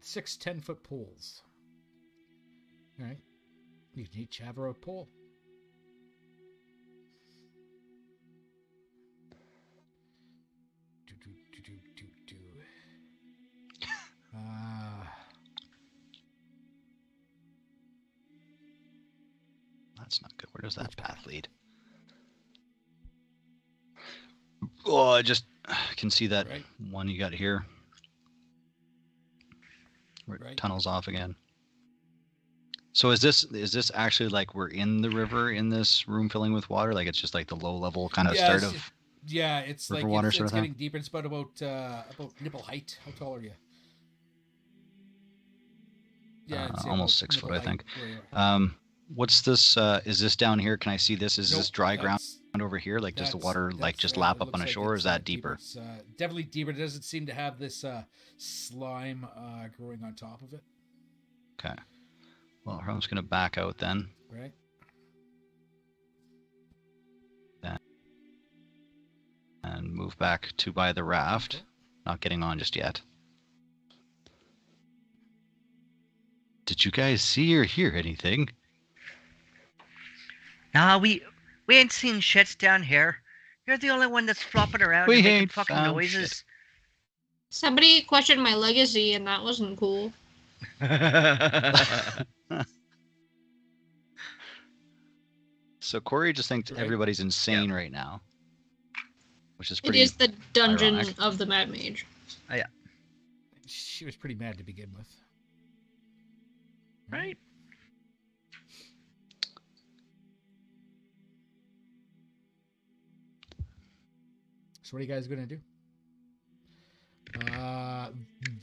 6 10-foot poles. Alright. You can each have a pole. That's not good. Where does that path lead? Oh, I just can see that Right. one you got here. Where it Right. tunnels off again. So is this actually like we're in the river in this room filling with water? Like it's just like the low level kind of start of Yeah, it's river like water it's sort of thing? getting deeper. It's about nipple height. How tall are you? Yeah, I'd say almost about 6 foot, nipple I think. height where you are. What's this? Is this down here? Can I see this? Is this Nope, dry ground that's- over here? Like does the that's- water like that's, just it lap up looks on a like shore? Or it's, is that deeper? It's definitely deeper. It doesn't seem to have this slime growing on top of it. Okay. Well, I'm just gonna back out then. Right. And move back to by the raft. Okay. Not getting on just yet. Did you guys see or hear anything? Nah, we ain't seen shits down here. You're the only one that's flopping around We and making ain't fucking found noises. Somebody questioned my legacy, and that wasn't cool. So Corey just thinks Right. everybody's insane right now, which is It pretty. is the dungeon ironic. of the Mad Mage. She was pretty mad to begin with. Right. So what are you guys gonna do?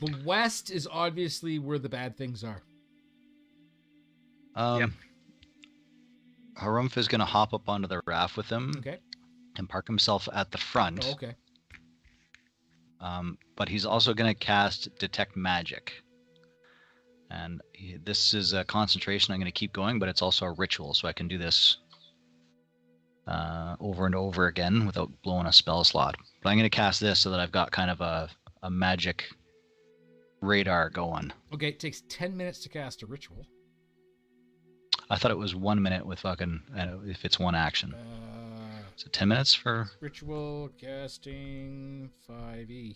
The west is obviously where the bad things are. Yep. Harumph is gonna hop up onto the raft with him Okay. and park himself at the front. Oh, okay. But he's also going to cast Detect Magic. And this is a concentration I'm going to keep going, but it's also a ritual, so I can do this over and over again without blowing a spell slot. But I'm going to cast this so that I've got kind of a magic radar going. Okay, it takes 10 minutes to cast a ritual. I thought it was 1 minute with fucking, if it's one action. So 10 minutes for... Ritual casting 5e.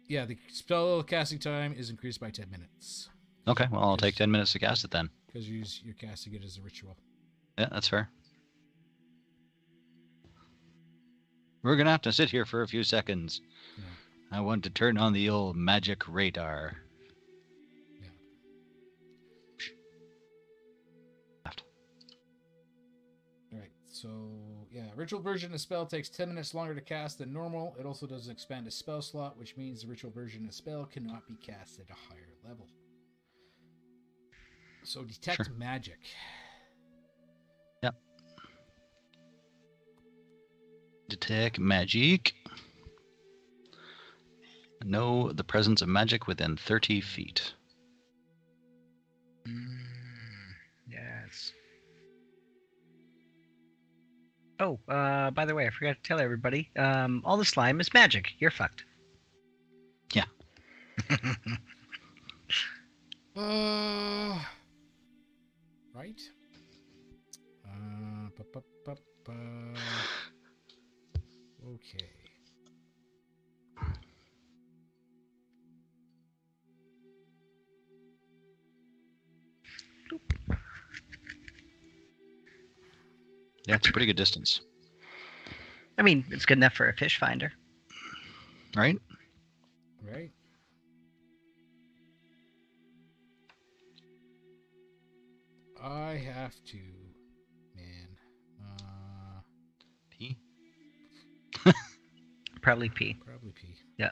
Yeah, the spell casting time is increased by 10 minutes Okay, well, I'll take 10 minutes to cast it then. because you're casting it as a ritual. Yeah, that's fair. We're gonna have to sit here for a few seconds. Yeah. I want to turn on the old magic radar. Yeah. Left. All right. So yeah, ritual version of the spell takes 10 minutes longer to cast than normal. It also doesn't expand a spell slot, which means the ritual version of the spell cannot be cast at a higher level. So detect Sure. magic. Yep. Detect magic. Know the presence of magic within 30 feet. Yes. Oh, by the way, I forgot to tell everybody. All the slime is magic. You're fucked. Yeah. Right. Okay. Yeah, it's a pretty good distance, I mean, it's good enough for a fish finder. right? Right. I have to, man. P. Probably pee. Probably P. Yeah.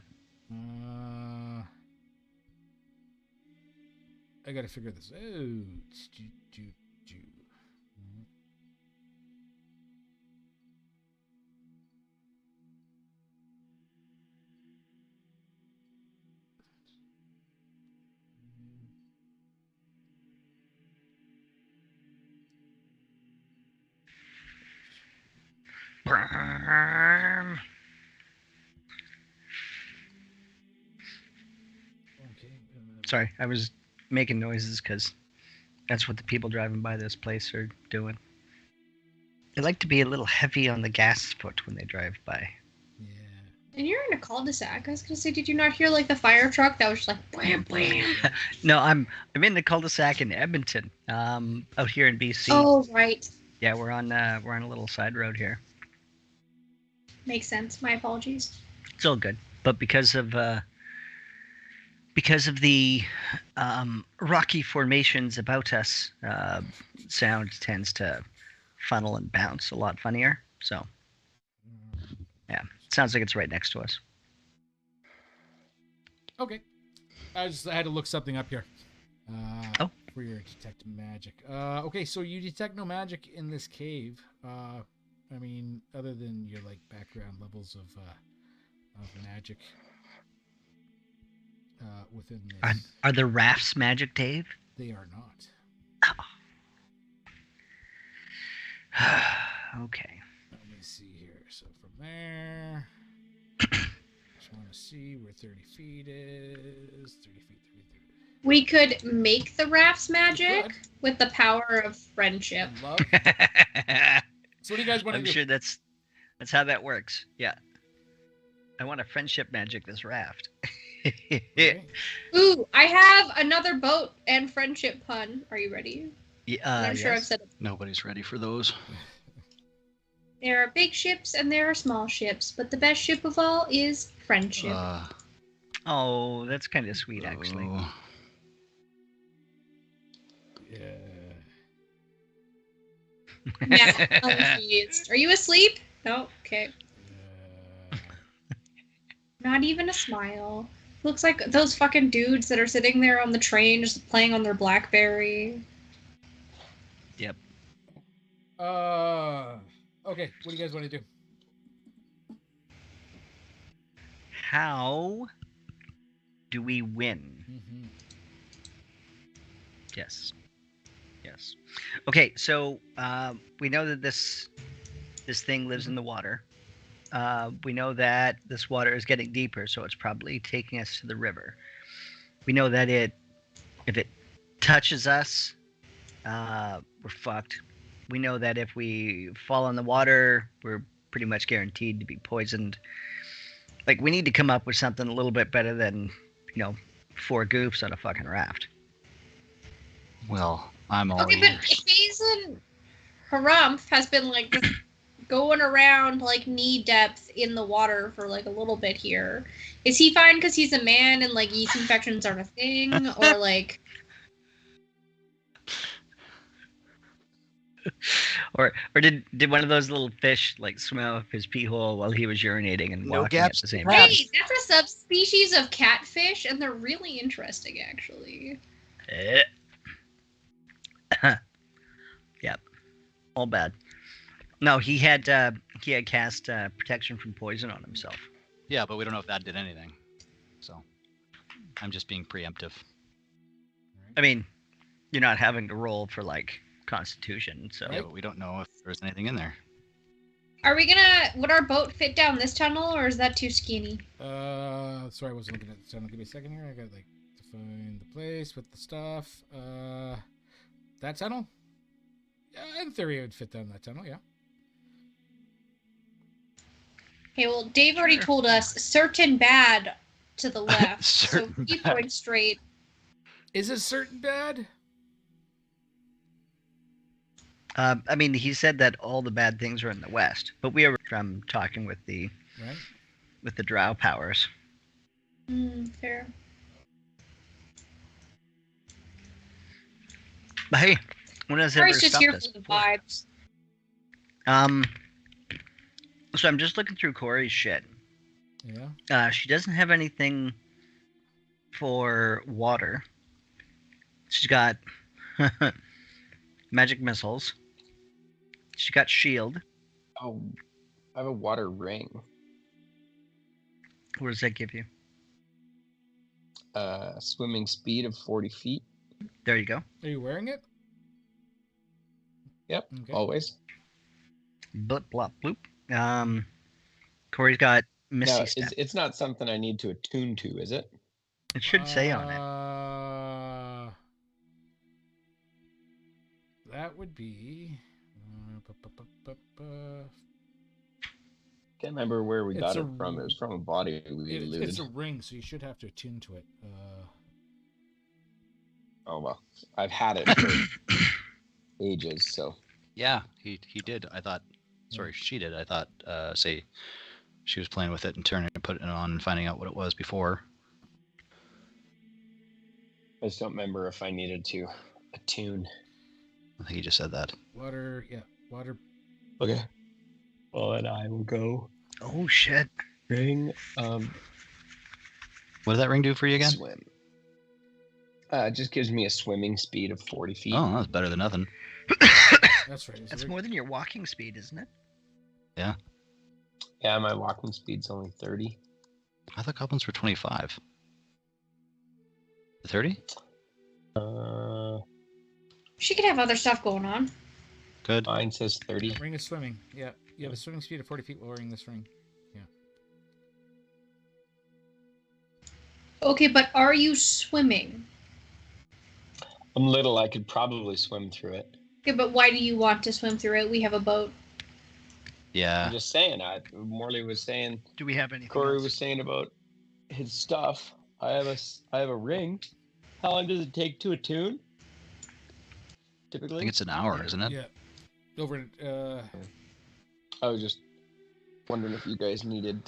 I gotta figure this out. Burn. Okay. Sorry, I was making noises because that's what the people driving by this place are doing. They like to be a little heavy on the gas foot when they drive by. Yeah. And you're in a cul-de-sac. I was gonna say, did you not hear like the fire truck that was just like blam blam? No, I'm in the cul-de-sac in Edmonton, out here in BC. Oh right, Yeah, we're on a little side road here. makes sense. My apologies. It's all good, but because of the rocky formations about us, sound tends to funnel and bounce a lot funnier. So yeah, it sounds like it's right next to us. Okay. I had to look something up here. Oh. For your detect magic. Okay, so you detect no magic in this cave. I mean, other than your like background levels of magic within this. Are the rafts magic, Dave? They are not. Okay. Let me see here. So from there, just want to see where 30 feet is. 30 feet, 30 feet. We could make the rafts magic could. with the power of friendship. And love. So what do you guys want to I'm do? sure that's how that works. Yeah. I want a friendship magic this raft. Okay. Ooh, I have another boat and friendship pun. Are you ready? Yeah, I'm sure I've yes. said it. Nobody's ready for those. There are big ships and there are small ships, but the best ship of all is friendship. Oh, that's kind of sweet, actually. Oh. Yeah. Matt, confused. Are you asleep? No? Okay. Not even a smile. Looks like those fucking dudes that are sitting there on the train just playing on their BlackBerry. Yep. Okay, what do you guys want to do? How do we win? Mm-hmm. Yes. Yes. Okay, so we know that this thing lives in the water. We know that this water is getting deeper, so it's probably taking us to the river. We know that if it touches us, we're fucked. We know that if we fall in the water, we're pretty much guaranteed to be poisoned. Like, we need to come up with something a little bit better than, 4 goofs on a fucking raft. Well, I'm all Okay, but ears. Hazen Harumph has been like going around like knee depth in the water for like a little bit here. Is he fine because he's a man and like yeast infections aren't a thing, or like? Or did one of those little fish like swim out of his pee hole while he was urinating and No walking gaps at the same in time? Hey, that's a subspecies of catfish, and they're really interesting, actually. Yep. All bad. No, he had cast protection from poison on himself. Yeah, but we don't know if that did anything. So I'm just being preemptive. I mean, you're not having to roll for like Constitution, so Yeah, but we don't know if there's anything in there. Would our boat fit down this tunnel, or is that too skinny? Sorry, I wasn't looking at the tunnel. Give me a second here. I gotta like to find the place with the stuff. That tunnel? Yeah, in theory, it would fit down that tunnel. Yeah. Okay, well, Dave already told us certain bad to the left, so Certain keep bad. going straight. Is it certain bad? I mean, he said that all the bad things are in the west, but we are from talking with the drow powers. Fair. But hey, when has ever Corey's just stopped here us for the before? vibes. So I'm just looking through Corey's shit. Yeah. She doesn't have anything for water. She's got magic missiles. She got shield. Oh, I have a water ring. What does that give you? Swimming speed of 40 feet. There you go. Are you wearing it? Yep, Okay. always. Blip, blop, bloop. Corey's got Misty Now, Step. it's not something I need to attune to, is it? It should say on it. That would be. Can't remember where we It's got a it from. It was from a body we looted. It's a ring, so you should have to attune to it. Oh well, I've had it for ages, so. Yeah, he did. I thought. Sorry, she did. I thought. Say, she was playing with it and turning and putting it on and finding out what it was before. I just don't remember if I needed to attune. I think he just said that. Water, yeah, water. Okay. Well, then I will go. Oh shit. Ring. What does that ring do for you again? Swim. It just gives me a swimming speed of 40 feet. Oh, that's better than nothing. That's right. That's more than your walking speed, isn't it? Yeah. Yeah, my walking speed's only 30. I thought goblins were 25. 30? She could have other stuff going on. Good. Mine says 30. Ring of swimming. Yeah, you have a swimming speed of 40 feet while wearing this ring. Yeah. Okay, but are you swimming? I'm little. I could probably swim through it. Okay, but why do you want to swim through it? We have a boat. Yeah. I'm just saying. Morley was saying. Do we have anything Corey else? was saying about his stuff. I have a ring. How long does it take to attune? I Typically. think it's an hour, isn't it? Yeah. Over. I was just wondering if you guys needed.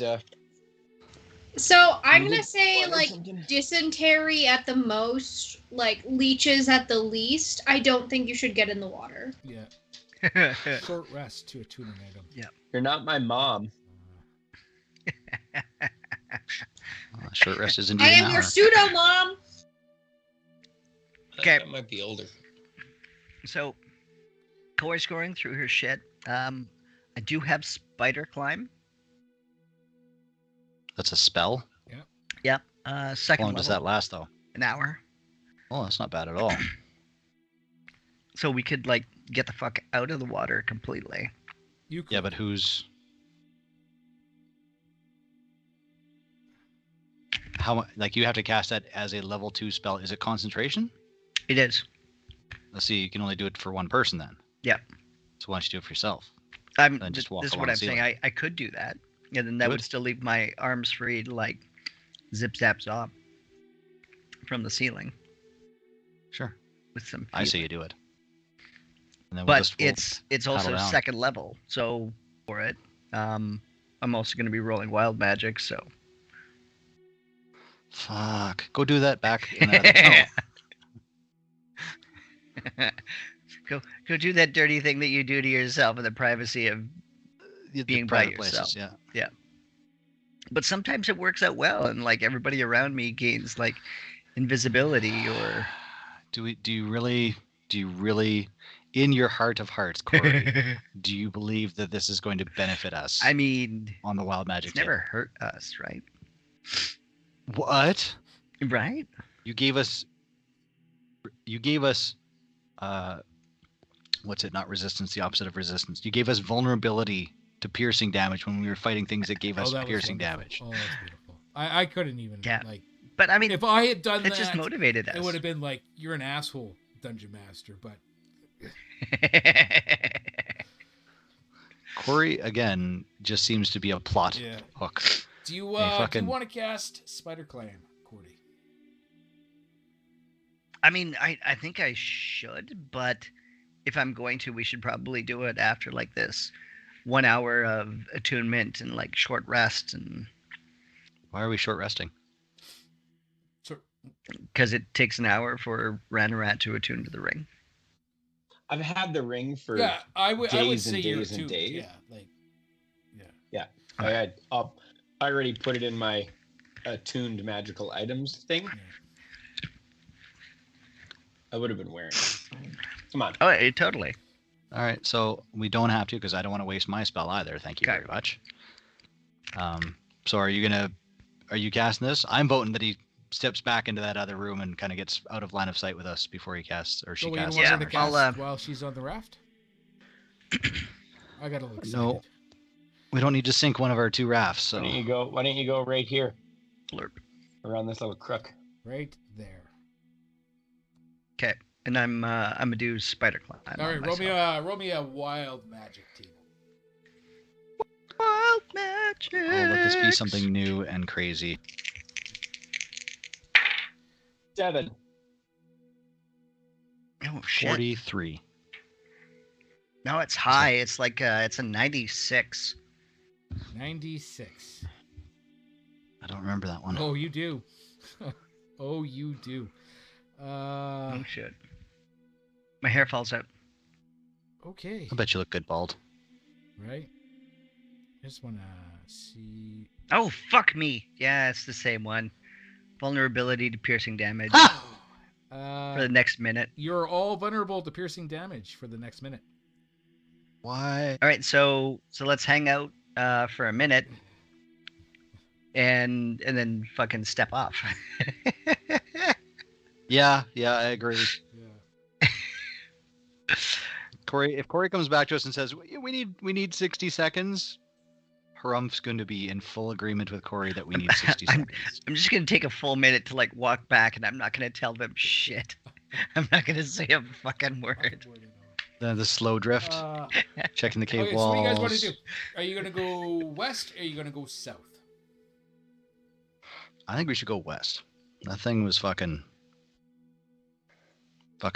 So I'm needed gonna say water or like something. dysentery at the most, like leeches at the least. I don't think you should get in the water. Yeah. Short rest to a tuning item. You're not my mom. Short rest is indeed I an am hour. your pseudo mom. Okay. I might be older. So, Corey's going through her shit. I do have spider climb. That's a spell? Yep. How Second long level. does that last, though? An hour. Oh, that's not bad at all. So we could like get the fuck out of the water completely. You could. Yeah, but who's... Like, you have to cast that as a level 2 spell. Is it concentration? It is. Let's see, you can only do it for one person then. Yep. So why don't you do it for yourself? I'm. Then just walk This is along what the I'm saying. ceiling. I could do that, and then that Do would it. still leave my arms free to like zip zap zop from the ceiling Sure. with some. I say feeling. you do it. And then we'll But just it's paddle also down. second level, so for it. I'm also going to be rolling wild magic, so. Fuck. Go do that back in the other tunnel. Go do that dirty thing that you do to yourself in the privacy of The being by private yourself. places, yeah. But sometimes it works out well, and like everybody around me gains like invisibility or. Do you really, in your heart of hearts, Corey, do you believe that this is going to benefit us? I mean, on the wild magic it's never hurt us, right? What? Right? You gave us what's it, not resistance, the opposite of resistance. You gave us vulnerability to piercing damage when we were fighting things that gave us that was piercing wonderful. damage. Oh, that's beautiful. I couldn't even like. But I mean, If I had done it that, just motivated us. it would have been like, you're an asshole, dungeon master. But Corey again just seems to be a plot hook. do you fucking- want to cast Spider Clan, Cordy? I mean, I think I should, but if I'm going to, we should probably do it after like this 1 hour of attunement and like short rest, and Why are we short resting? because it takes an hour for Ranarat to attune to the ring. I've had the ring for I would days say and you're days and attuned. days. Yeah, like I already put it in my attuned magical items thing. I would have been wearing it. Come on. Oh, totally. All right, so we don't have to because I don't want to waste my spell either. Thank you Okay. very much. So are you casting this? I'm voting that he steps back into that other room and kind of gets out of line of sight with us before he casts, or she So you casts. want Yeah, her to I'll, cast while she's on the raft? I gotta look. No. We don't need to sink one of our two rafts. So Why don't you go right here? Blurp. Around this little crook. Right there. Okay, and I'm gonna do Spider Climb. All right, roll me a wild magic table. Wild magic. oh, let this be something new and crazy. 7. Oh shit! 43. No, it's high. It's like it's a 96. 96. I don't remember that one. Oh, you do. Oh, you do. Oh shit! My hair falls out. Okay. I bet you look good bald. Right. Just wanna see. Oh fuck me! Yeah, it's the same one. Vulnerability to piercing damage for the next minute. You're all vulnerable to piercing damage for the next minute. Why? All right, so let's hang out for a minute, and then fucking step off. Yeah, I agree. Yeah. Corey, if Corey comes back to us and says we need 60 seconds, Harumph's going to be in full agreement with Corey that we need 60 seconds. I'm just gonna take a full minute to like walk back, and I'm not gonna tell them shit. I'm not gonna say a fucking word. Then the slow drift, checking the cave Okay, so walls. what do you guys want to do? Are you gonna go west or are you gonna go south? I think we should go west. That thing was fucking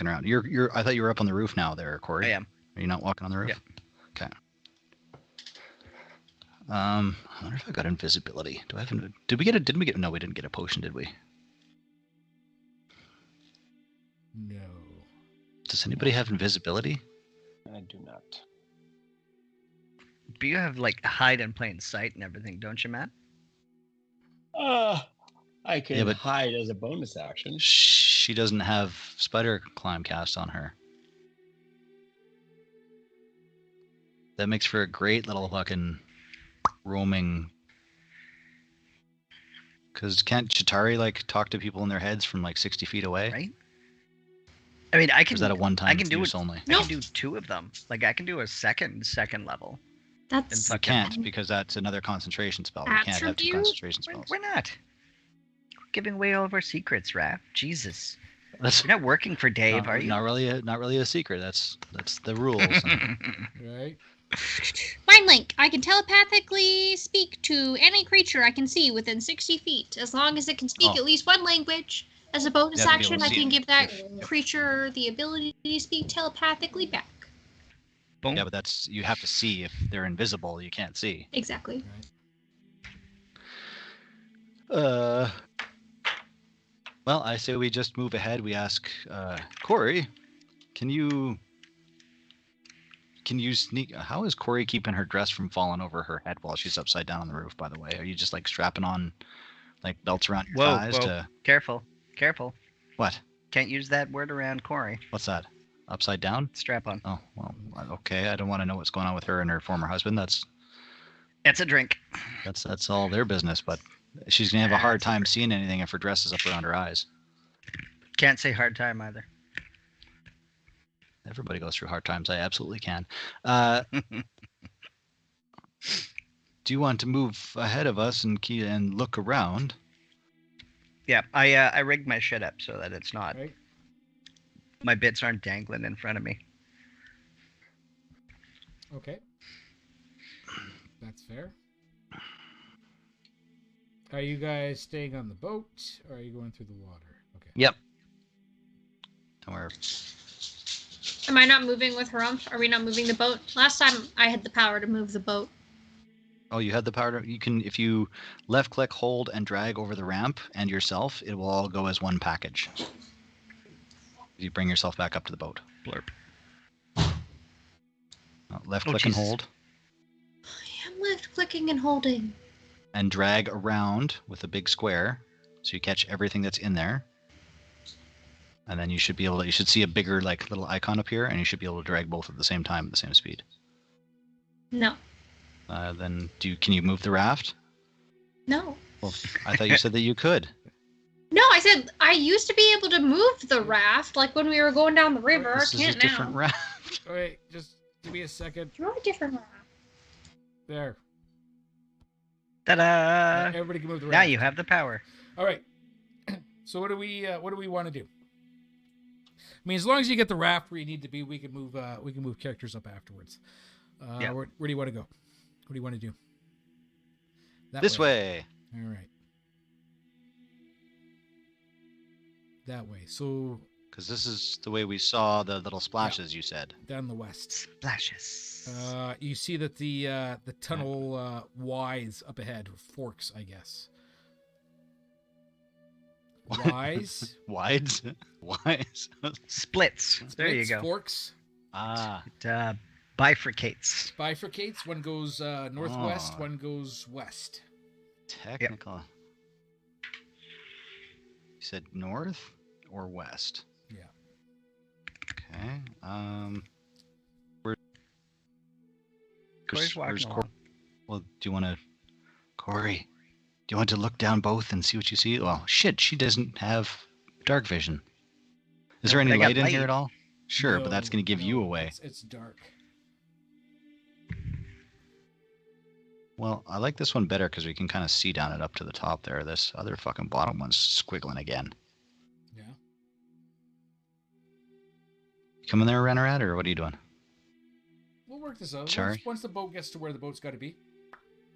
around. You're. I thought you were up on the roof now, there, Corey. I am. Are you not walking on the roof? Yeah. Okay. I wonder if I got invisibility. Do I have? Did we get a? Didn't we get? No, we didn't get a potion, did we? No. Does anybody have invisibility? I do not. But you have like hide in plain sight and everything, don't you, Matt? I can Yeah, but- hide as a bonus action. She doesn't have spider climb cast on her. That makes for a great little fucking roaming. Because can't Chitari like talk to people in their heads from like 60 feet away? Right? I mean, I Or can. is that a one-time I can do use it. only? I can do 2 of them. Like I can do a second level. That's I can't because that's another concentration spell. We can't have 2 Attribute? concentration spells. Why not? We're giving away all of our secrets, Raph. Jesus, That's you're not working for Dave, are you? not really a secret. That's the rules. Right? Mind link. I can telepathically speak to any creature I can see within 60 feet, as long as it can speak Oh. at least one language. As a bonus You have to be able action, to I see can it. give that creature the ability to speak telepathically back. Boom. Yeah, but that's you have to see. If they're invisible, you can't see. Exactly. Right. Well, I say we just move ahead. We ask Corey, can you sneak? How is Corey keeping her dress from falling over her head while she's upside down on the roof? By the way, are you just like strapping on like belts around your Whoa, thighs whoa. to Careful. what? Can't use that word around Corey. What's that? Upside down? Strap on. Oh well, okay. I don't want to know what's going on with her and her former husband. It's a drink. That's all their business. But she's gonna have a hard That's a time drink. seeing anything if her dress is up around her eyes. Can't say hard time either. Everybody goes through hard times. I absolutely can. Do you want to move ahead of us and look around? Yeah, I rigged my shit up so that it's not. Right. My bits aren't dangling in front of me. Okay. That's fair. Are you guys staying on the boat, or are you going through the water? Okay. Yep. Don't worry. Am I not moving with Harumph? Are we not moving the boat? Last time I had the power to move the boat. Oh, you had the power to. You can, if you left click, hold, and drag over the ramp and yourself, it will all go as one package. You bring yourself back up to the boat. Blurp. Left Oh, click and Jesus. hold, I am left clicking and holding. and drag around with a big square, so you catch everything that's in there. And then you should be able to. You should see a bigger like little icon appear, and you should be able to drag both at the same time at the same speed. No. Then can you move the raft? No. Well, I thought you said that you could. No, I said I used to be able to move the raft, like when we were going down the river. This I is a can't different now. raft. All right, just give me a second. You're a different raft. There. Ta-da! Everybody can move the Now raft. you have the power. All right. So what do we want to do? I mean, as long as you get the raft where you need to be, we can move characters up afterwards. Yeah. Where do you want to go? What do you want to do? This way. All right. That way. So Because this is the way we saw the little splashes. You said. down the west. Splashes. You see that the tunnel wise up ahead, forks, I guess. Wise. Wides. Wise. Splits. There you Splits, go. Forks. Ah. It bifurcates. Bifurcates. One goes northwest. Oh. One goes west. Technical. You said north or west? Yeah. Okay. Where? Corey's walking along. Well, do you want to, Corey? Do you want to look down both and see what you see? Well, shit, she doesn't have dark vision. Is there No, any I got light in here light. at all? Sure, but No, that's going to give no, you away. It's dark. Well, I like this one better because we can kind of see down it up to the top there. This other fucking bottom one's squiggling again. Yeah. You coming there, Rennerat, or what are you doing? We'll work this out. Sorry? Once the boat gets to where the boat's got to be.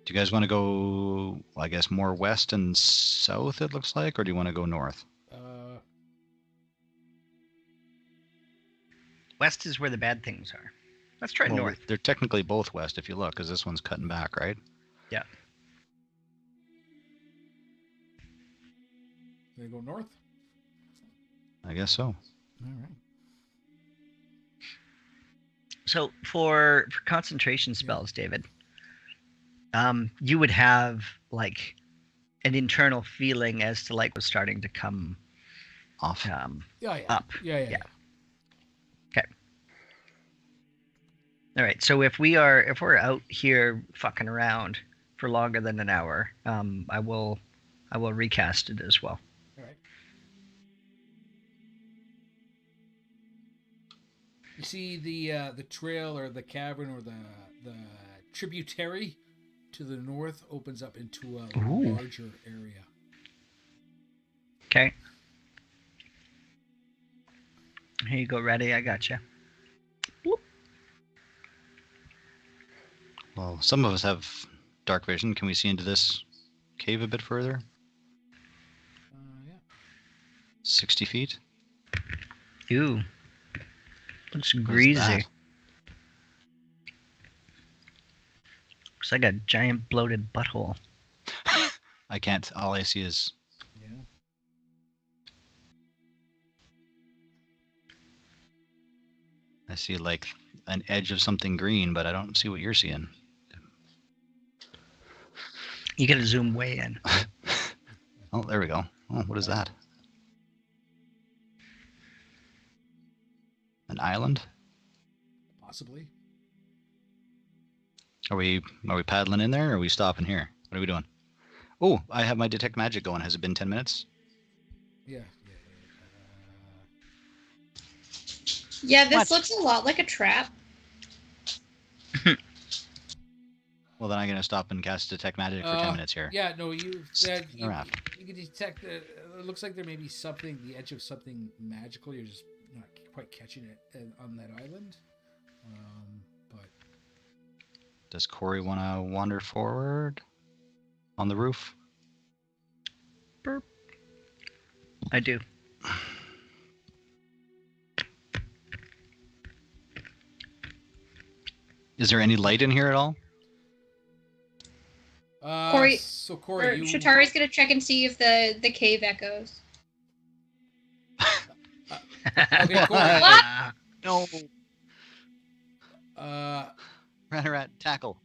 Do you guys want to go, I guess, more west and south, it looks like, or do you want to go north? West is where the bad things are. Let's try Well, north. They're technically both west if you look, because this one's cutting back, right? Yeah. They go north. I guess so. All right. So for concentration spells, David, you would have like an internal feeling as to like was starting to come Off. Yeah. up. Yeah. Yeah. All right. So if we're out here fucking around for longer than an hour, I will recast it as well. All right. You see the trail or the cavern or the tributary to the north opens up into a Ooh. larger area. Okay. Here you go, ready. I got you. Well, some of us have dark vision. Can we see into this cave a bit further? Yeah. 60 feet? Ooh. Looks What's greasy. that? Looks like a giant bloated butthole. I can't. All I see is Yeah. I see like an edge of something green, but I don't see what you're seeing. You gotta zoom way in. Oh, there we go. Oh, what is that? An island? Possibly. Are we paddling in there, or are we stopping here? What are we doing? Oh, I have my detect magic going. Has it been 10 minutes? Yeah. Yeah, this What? looks a lot like a trap. Well, then I'm gonna stop and cast detect magic for 10 minutes here. Yeah, no, you said you Wrap. can detect the. It looks like there may be something, the edge of something magical. You're just not quite catching it on that island. But Does Corey want to wander forward on the roof? Burp. I do. Is there any light in here at all? Corey- so Or Corey, you Shatari's gonna check and see if the cave echoes. okay, Corey. What? No. Uh, Tackle.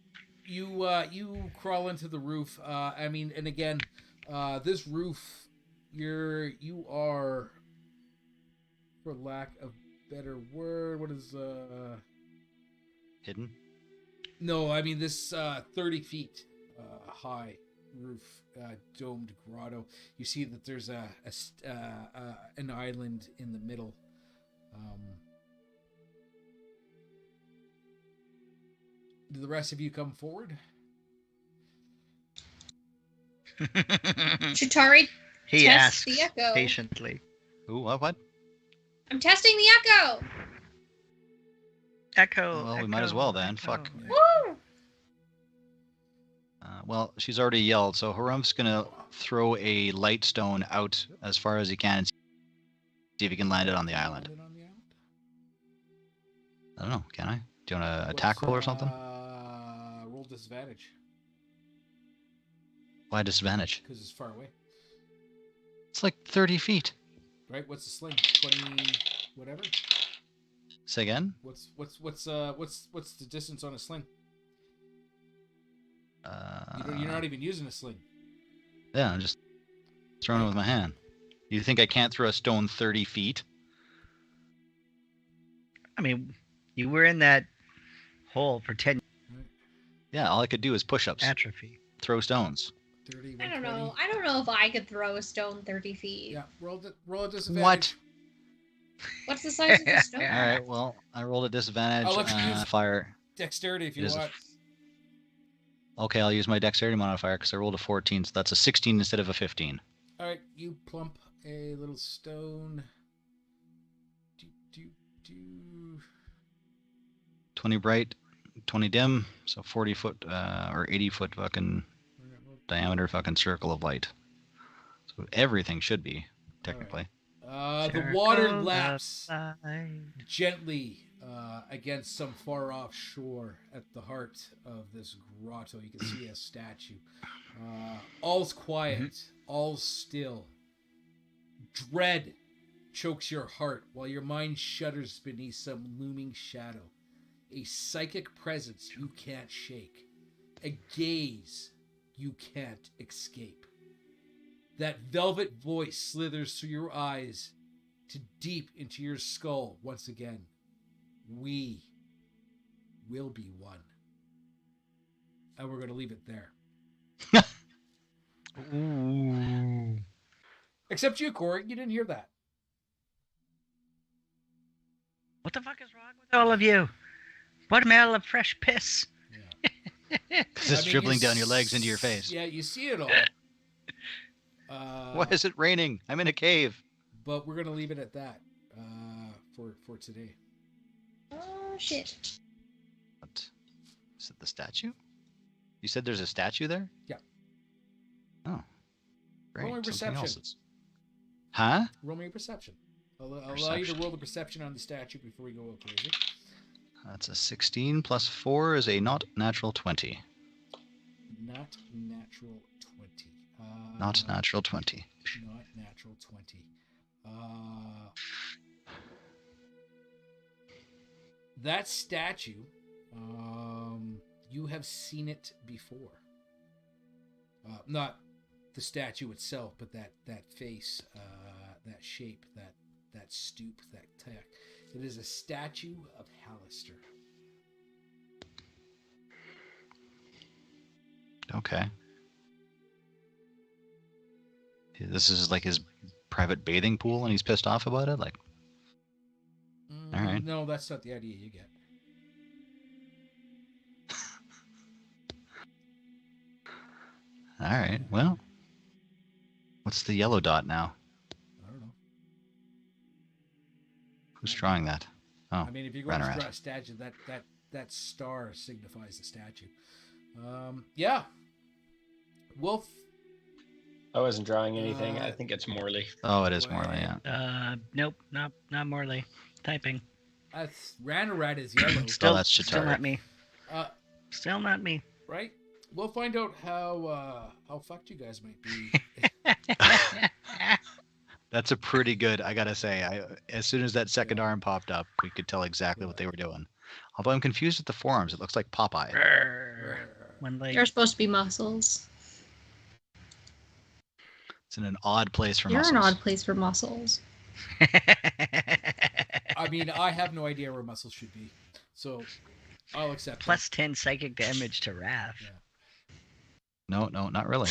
you crawl into the roof. I mean, and again, this roof, you are, for lack of better word, what is Hidden. No, I mean this 30 feet high roof, domed grotto. You see that there's an island in the middle. Do the rest of you come forward? Shatari, He test asks the echo. patiently. Ooh, what? I'm testing the echo. Echo. Well, we might as well then. echo. Fuck. Woo! Well, she's already yelled, so Harum's gonna throw a light stone out as far as he can and see if he can land it on the island. I don't know. Can I? Do you want to attack roll or something? Roll disadvantage Why disadvantage? because it's far away. It's like 30 feet. Right? What's the sling? 20 whatever. Say again? What's the distance on a sling? You're not even using a sling. Yeah, I'm just throwing it with my hand. You think I can't throw a stone 30 feet? I mean, you were in that hole for 10 Yeah, all I could do is push-ups. atrophy. Throw stones. 30, I don't 120. know. I don't know if I could throw a stone 30 feet. Yeah, roll a disadvantage. What? What's the size of the stone? All right, well, I rolled a disadvantage. I'll let you use- Fire. Dexterity if you It is a- want. Okay, I'll use my dexterity modifier because I rolled a 14, so that's a 16 instead of a 15. All right, you plump a little stone. Do. 20 bright, 20 dim, so 40 foot or 80 foot fucking diameter fucking circle of light. So everything should be, technically. The water Circle of laps light. gently against some far off shore at the heart of this grotto. You can see a statue. All's quiet, all's still. Dread chokes your heart while your mind shudders beneath some looming shadow. A psychic presence you can't shake. A gaze you can't escape. That velvet voice slithers through your eyes to deep into your skull once again. We will be one. And we're going to leave it there. Ooh. Except you, Corey. You didn't hear that. What the fuck is wrong with all of you? What smell of fresh piss? Because it's I mean, dribbling you down your legs into your face. Yeah, you see it all. Why is it raining? I'm in a cave. But we're going to leave it at that for today. Oh, shit. What? Is it the statue? You said there's a statue there? Yeah. Oh. Great. Roll me Something perception. else is... Huh? Roll me a perception. I'll allow you to roll the perception on the statue before we go out crazy. That's a 16 plus 4 is a not natural 20. Not natural 20. Not natural 20. Not natural 20. That statue, you have seen it before. Not the statue itself, but that face, that shape, that stoop, that tech. It is a statue of Hallister. Okay. This is like his private bathing pool, and he's pissed off about it. Like, all right. No, that's not the idea you get. All right. Well, what's the yellow dot now? I don't know. Who's drawing that? Oh, I mean, if you're going to Ranarat. draw a statue, that star signifies the statue. Yeah. Wolf. I wasn't drawing anything. I think it's Morley. Oh, it is Morley, yeah. Nope, not Morley. Typing. Ranarat is yellow. Still, that's still Chitauri. not me. Uh, Still not me. right? We'll find out how fucked you guys might be. That's a pretty good, I gotta say. As soon as that second arm popped up, we could tell exactly what they were doing. Although I'm confused with the forearms. It looks like Popeye. One leg. They're supposed to be muscles. It's in an odd place for You're muscles. an odd place for muscles. I mean, I have no idea where muscles should be, so I'll accept. Plus 10 psychic damage to Wrath. Yeah. No, not really.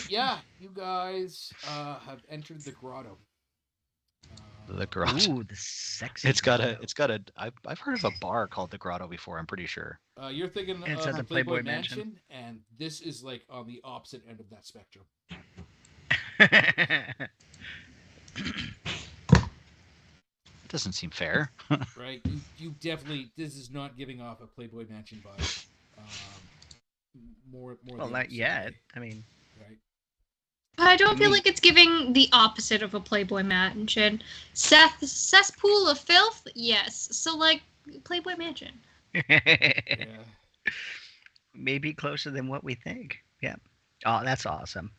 Yeah, you guys have entered the grotto. The grotto. Ooh, the sexy. It's got grotto. a. I've heard of a bar called the Grotto before. I'm pretty sure. You're thinking It's of at the the Playboy, Playboy Mansion, Mansion. and this is like on the opposite end of that spectrum. It doesn't seem fair. Right? You definitely, this is not giving off a Playboy Mansion vibe. More Well, the not opposite yet. way, I mean, right? But I don't feel Me- like it's giving the opposite of a Playboy Mansion. Cesspool of filth? Yes. So, like, Playboy Mansion. Yeah. maybe closer than what we think. Yeah. Oh, that's awesome.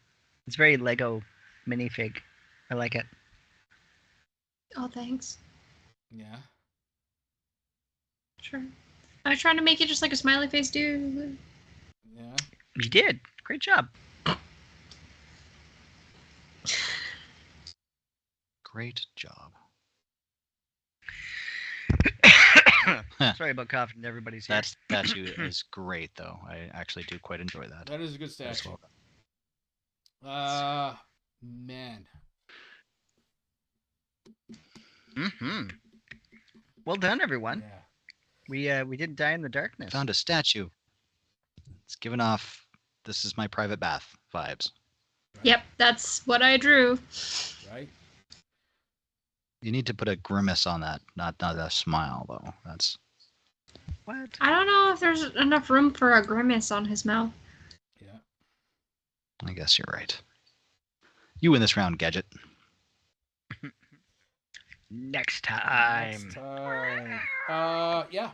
It's very Lego minifig. I like it. Oh, thanks. Yeah. Sure. I was trying to make it just like a smiley face dude. Yeah. You did. Great job. Great job. Sorry about coughing. Everybody's here. That statue is great, though. I actually do quite enjoy that. That is a good That's statue. well Man. Mm-hmm. Well done, everyone. Yeah. We didn't die in the darkness. Found a statue. It's giving off "this is my private bath" vibes. Yep, that's what I drew. Right? You need to put a grimace on that, not a smile though. That's What? I don't know if there's enough room for a grimace on his mouth. Yeah. I guess you're right. You win this round, Gadget. Next time. Next time. Yeah.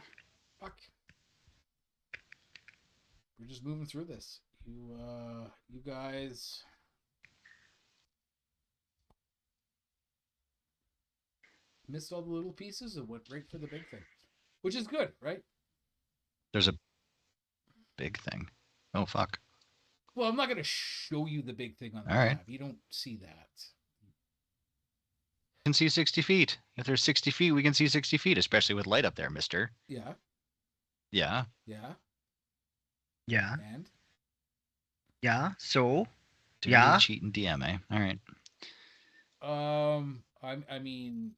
Fuck. We're just moving through this. You guys. Missed all the little pieces and went right for the big thing, which is good, right? There's a big thing. Oh fuck. Well, I'm not going to show you the big thing on the All right. map. You don't see that. We can see 60 feet. If there's 60 feet, we can see 60 feet, especially with light up there, mister. Yeah. Yeah. Yeah. Yeah. And Yeah. So. Do Yeah. cheat and DM, eh? All right. I mean,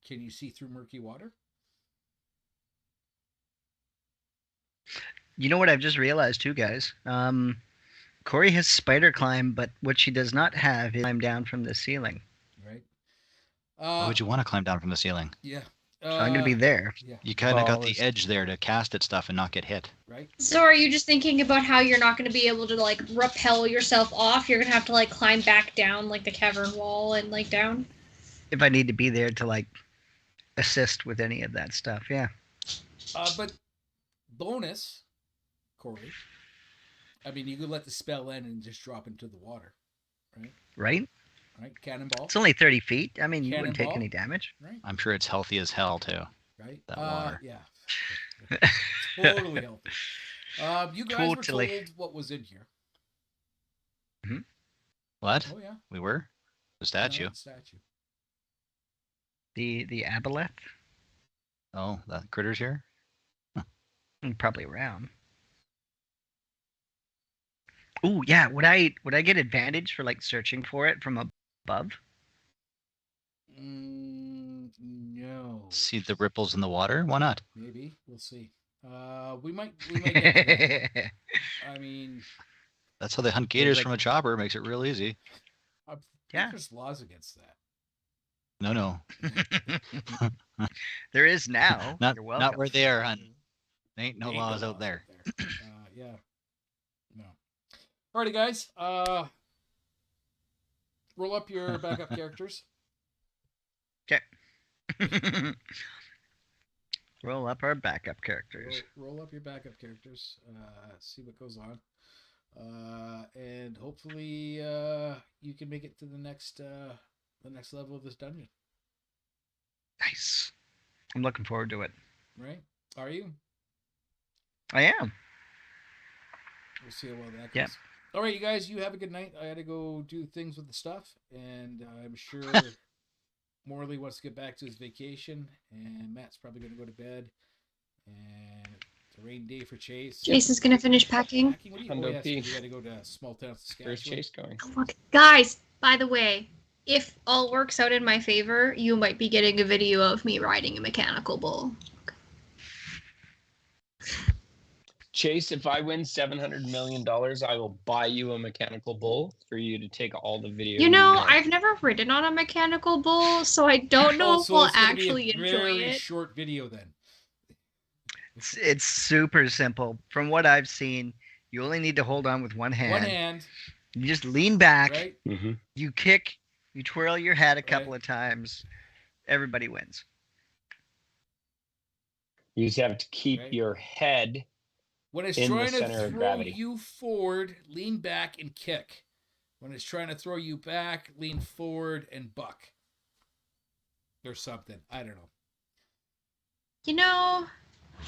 can you see through murky water? You know what I've just realized too, guys? Corey has spider climb, but what she does not have is climb down from the ceiling. Right. Why would you want to climb down from the ceiling? Yeah. So I'm going to be there. Yeah. You kind of got Balls. the edge there to cast at stuff and not get hit. Right. So are you just thinking about how you're not going to be able to, like, rappel yourself off? You're going to have to, like, climb back down, like, the cavern wall and, like, down? If I need to be there to, like, assist with any of that stuff, yeah. But bonus, Corey. I mean, you could let the spell end and just drop into the water, right? Right? Right? Cannonball, It's only 30 feet. I mean, you wouldn't take Cannonball. any damage. right? I'm sure it's healthy as hell too. Right? That water. Yeah. Totally healthy. You guys Totally. were told what was in here. What? Oh, yeah. We were? The statue. No, the statue. The aboleth? Oh, that critter's here? Probably around. Ooh, yeah. Would I get advantage for like searching for it from above? No. See the ripples in the water? Why not? Maybe. We'll see. We might get to that. I mean, That's how they hunt gators like- from a chopper. Makes it real easy. I think Yeah. there's laws against that. No. There is now. Not You're welcome. not where they are hunting. Ain't no Ain't laws no out there. Yeah. No. Alrighty, guys. Roll up your backup characters. Roll up our backup characters. Roll up your backup characters. See what goes on. And hopefully you can make it to the next level of this dungeon. Nice. I'm looking forward to it. Right? Are you? I am. We'll see how well that goes. Yeah. All right, you guys. You have a good night. I had to go do things with the stuff, and I'm sure Morley wants to get back to his vacation, and Matt's probably going to go to bed. And it's a rain day for Chase. Jason's gonna finish packing. Packing? What do you? Hundo Oh, yes, P. you got to go to small town Saskatchewan. Where's Chase going? Oh, look. Guys, by the way, if all works out in my favor, you might be getting a video of me riding a mechanical bull. Chase, if I win $700 million, I will buy you a mechanical bull for you to take all the video. You know, make. I've never ridden on a mechanical bull, so I don't know if we'll it's gonna actually be a enjoy very it. short video then. It's super simple. From what I've seen, you only need to hold on with one hand. One hand, You just lean back, right? Mhm. you kick, you twirl your head a Right. couple of times. Everybody wins. You just have to keep Right. your head. When it's In the trying to center of throw gravity. you forward, lean back and kick. When it's trying to throw you back, lean forward and buck. Or something. I don't know. You know,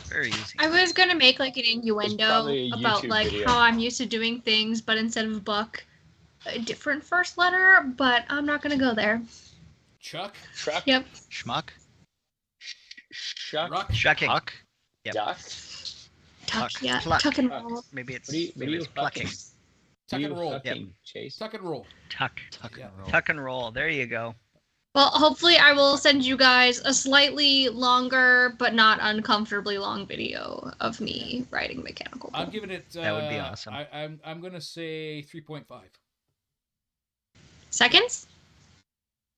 Very easy. I was gonna make like an innuendo probably a about YouTube like video. how I'm used to doing things, but instead of buck, a different first letter. But I'm not gonna go there. Chuck? Truck. Yep. Schmuck? Shuck. Ruck? Shucking. Huck? Yep. Duck. Tuck. Pluck. Yeah. Pluck. Tuck and Pluck. roll. Maybe it's, What are you, maybe it's plucking. Tuck and roll. Hucking, Chase. Tuck and roll. Tuck. Tuck Yeah. and roll. Tuck and roll. There you go. Well, hopefully I will send you guys a slightly longer but not uncomfortably long video of me riding mechanical bull. I'm giving it. That would be awesome. I'm gonna say 3.5. Seconds?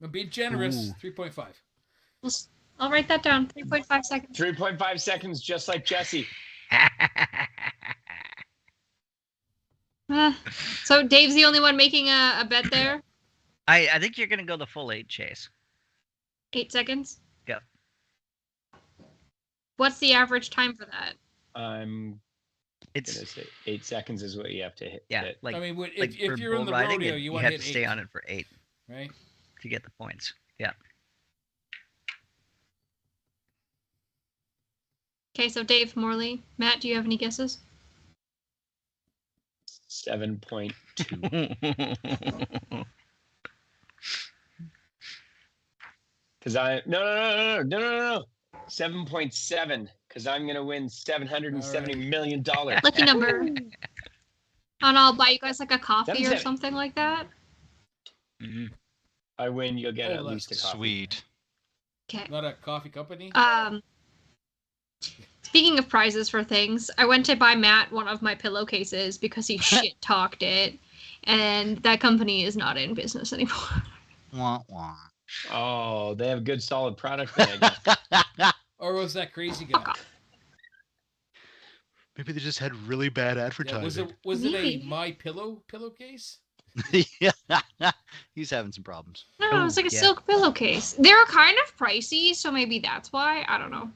I'm being generous. Ooh. 3.5. I'll write that down. 3.5 seconds. 3.5 seconds, just like Jesse. So Dave's the only one making a bet there. I think you're gonna go the full 8 chase. 8 seconds. Yep. What's the average time for that? I'm It's gonna say 8 seconds is what you have to hit. yeah, hit. like I mean, like if for you're in bull the riding, rodeo, you you want have to to hit stay 8, on it for 8 right? to get the points. Yeah. Okay, so Dave, Morley, Matt, do you have any guesses? 7.2. Because I no 7.7 because I'm gonna win $770 million. Lucky number. And I'll buy you guys like a coffee or 7. something like that. Mhm. I win, you'll get Oh, at least a coffee. Sweet. Okay. Not a coffee company. Speaking of prizes for things, I went to buy Matt one of my pillowcases because he shit talked it, and that company is not in business anymore. Wah, wah. Oh, they have a good solid product then, I guess. Or was that crazy guy? Maybe they just had really bad Yeah, advertising. was it a Maybe. My Pillow pillowcase? Yeah. He's having some problems. No, it's like a yeah. silk pillowcase. They're kind of pricey, so maybe that's why. I don't know.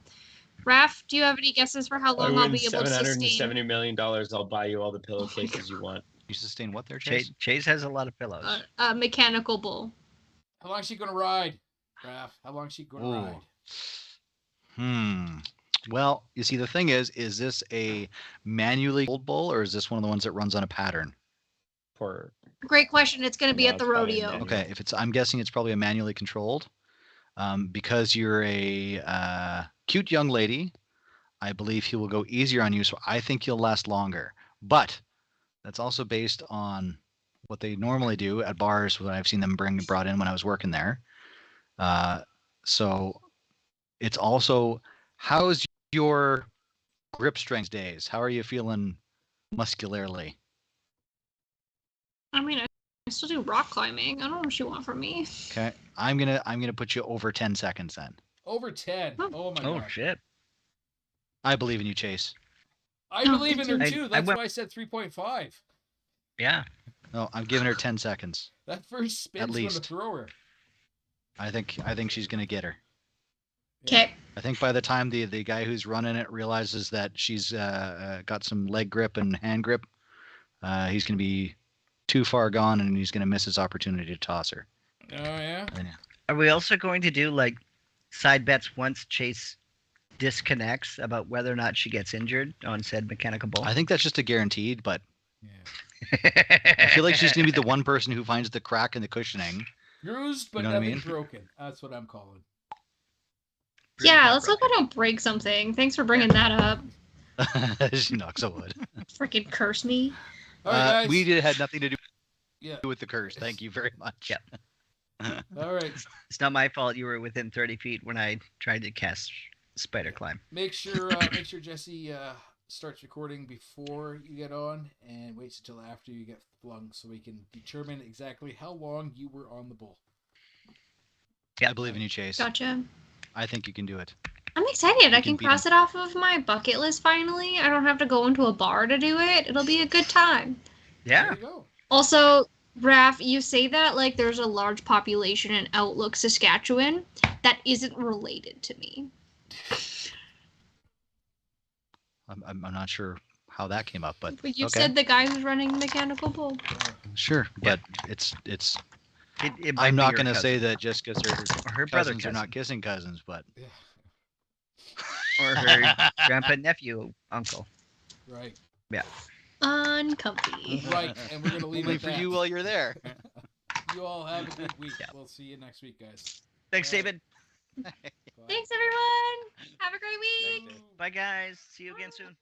Raph, do you have any guesses for how I long I'll win be able to sustain? $770 million. I'll buy you all the my pillowcases you want. You sustain what there, Chase? Chase has a lot of pillows. A mechanical bull? How long is she gonna ride, Raph? How long is she gonna Ooh. ride? Well, you see, the thing is this a manually controlled bull, or is this one of the ones that runs on a pattern? For Great question. It's going to be No, at the it's probably rodeo. manual. Okay, I'm guessing it's probably a manually controlled. Because you're a cute young lady, I believe he will go easier on you. So I think you'll last longer. But that's also based on what they normally do at bars when I've seen them brought in when I was working there. So it's also, how's your grip strength days? How are you feeling muscularly? I mean, I still do rock climbing. I don't know what you want from me. Okay, I'm gonna put you over 10 seconds then. Over 10. Oh my Oh god. shit! I believe in you, Chase. I Oh, believe in thank her you. too. I That's went- why I said 3.5. Yeah. No, I'm giving her 10 seconds. That first spin's gonna least. throw her. I think she's gonna get her. Okay. I think by the time the guy who's running it realizes that she's got some leg grip and hand grip, he's going to be too far gone and he's going to miss his opportunity to toss her. Oh yeah. And, yeah. Are we also going to do like side bets once Chase disconnects about whether or not she gets injured on said mechanical bull? I think that's just a guaranteed, but Yeah. I feel like she's going to be the one person who finds the crack in the cushioning. Bruised but You know what I nothing mean? broken. That's what I'm calling. Yeah, let's hope I don't break something. Thanks for bringing that up. She knocks a wood. Freaking curse me. All right, guys. We had nothing to do Yeah. with the curse. Thank you very much. Yep. All right. It's not my fault you were within 30 feet when I tried to cast spider climb. Make sure Jesse starts recording before you get on, and waits until after you get flung, so we can determine exactly how long you were on the bull. Yeah. I believe in you, Chase. Gotcha. I think you can do it. I'm excited. I can can beat cross it off of my bucket list finally. I don't have to go into a bar to do it. It'll be a good time. There Yeah. you go. Also, Raph, you say that like there's a large population in Outlook, Saskatchewan. That isn't related to me. I'm not sure how that came up, but But you okay. said the guy who's running Mechanical Bull. Sure, Yeah. but it's. It might I'm be not your going to cousin. say that just because Or her her brother cousins are cousin. not kissing cousins, but Yeah. Or her grandpa, nephew, uncle. Right. Uncomfy. Right. And we're gonna leave only it for at you that. while you're there. You all have a good week. Yeah. We'll see you next week, guys. Thanks, All right. David. Bye. Thanks, everyone. Have a great week. Thanks, Dave. Bye, guys. See you again soon.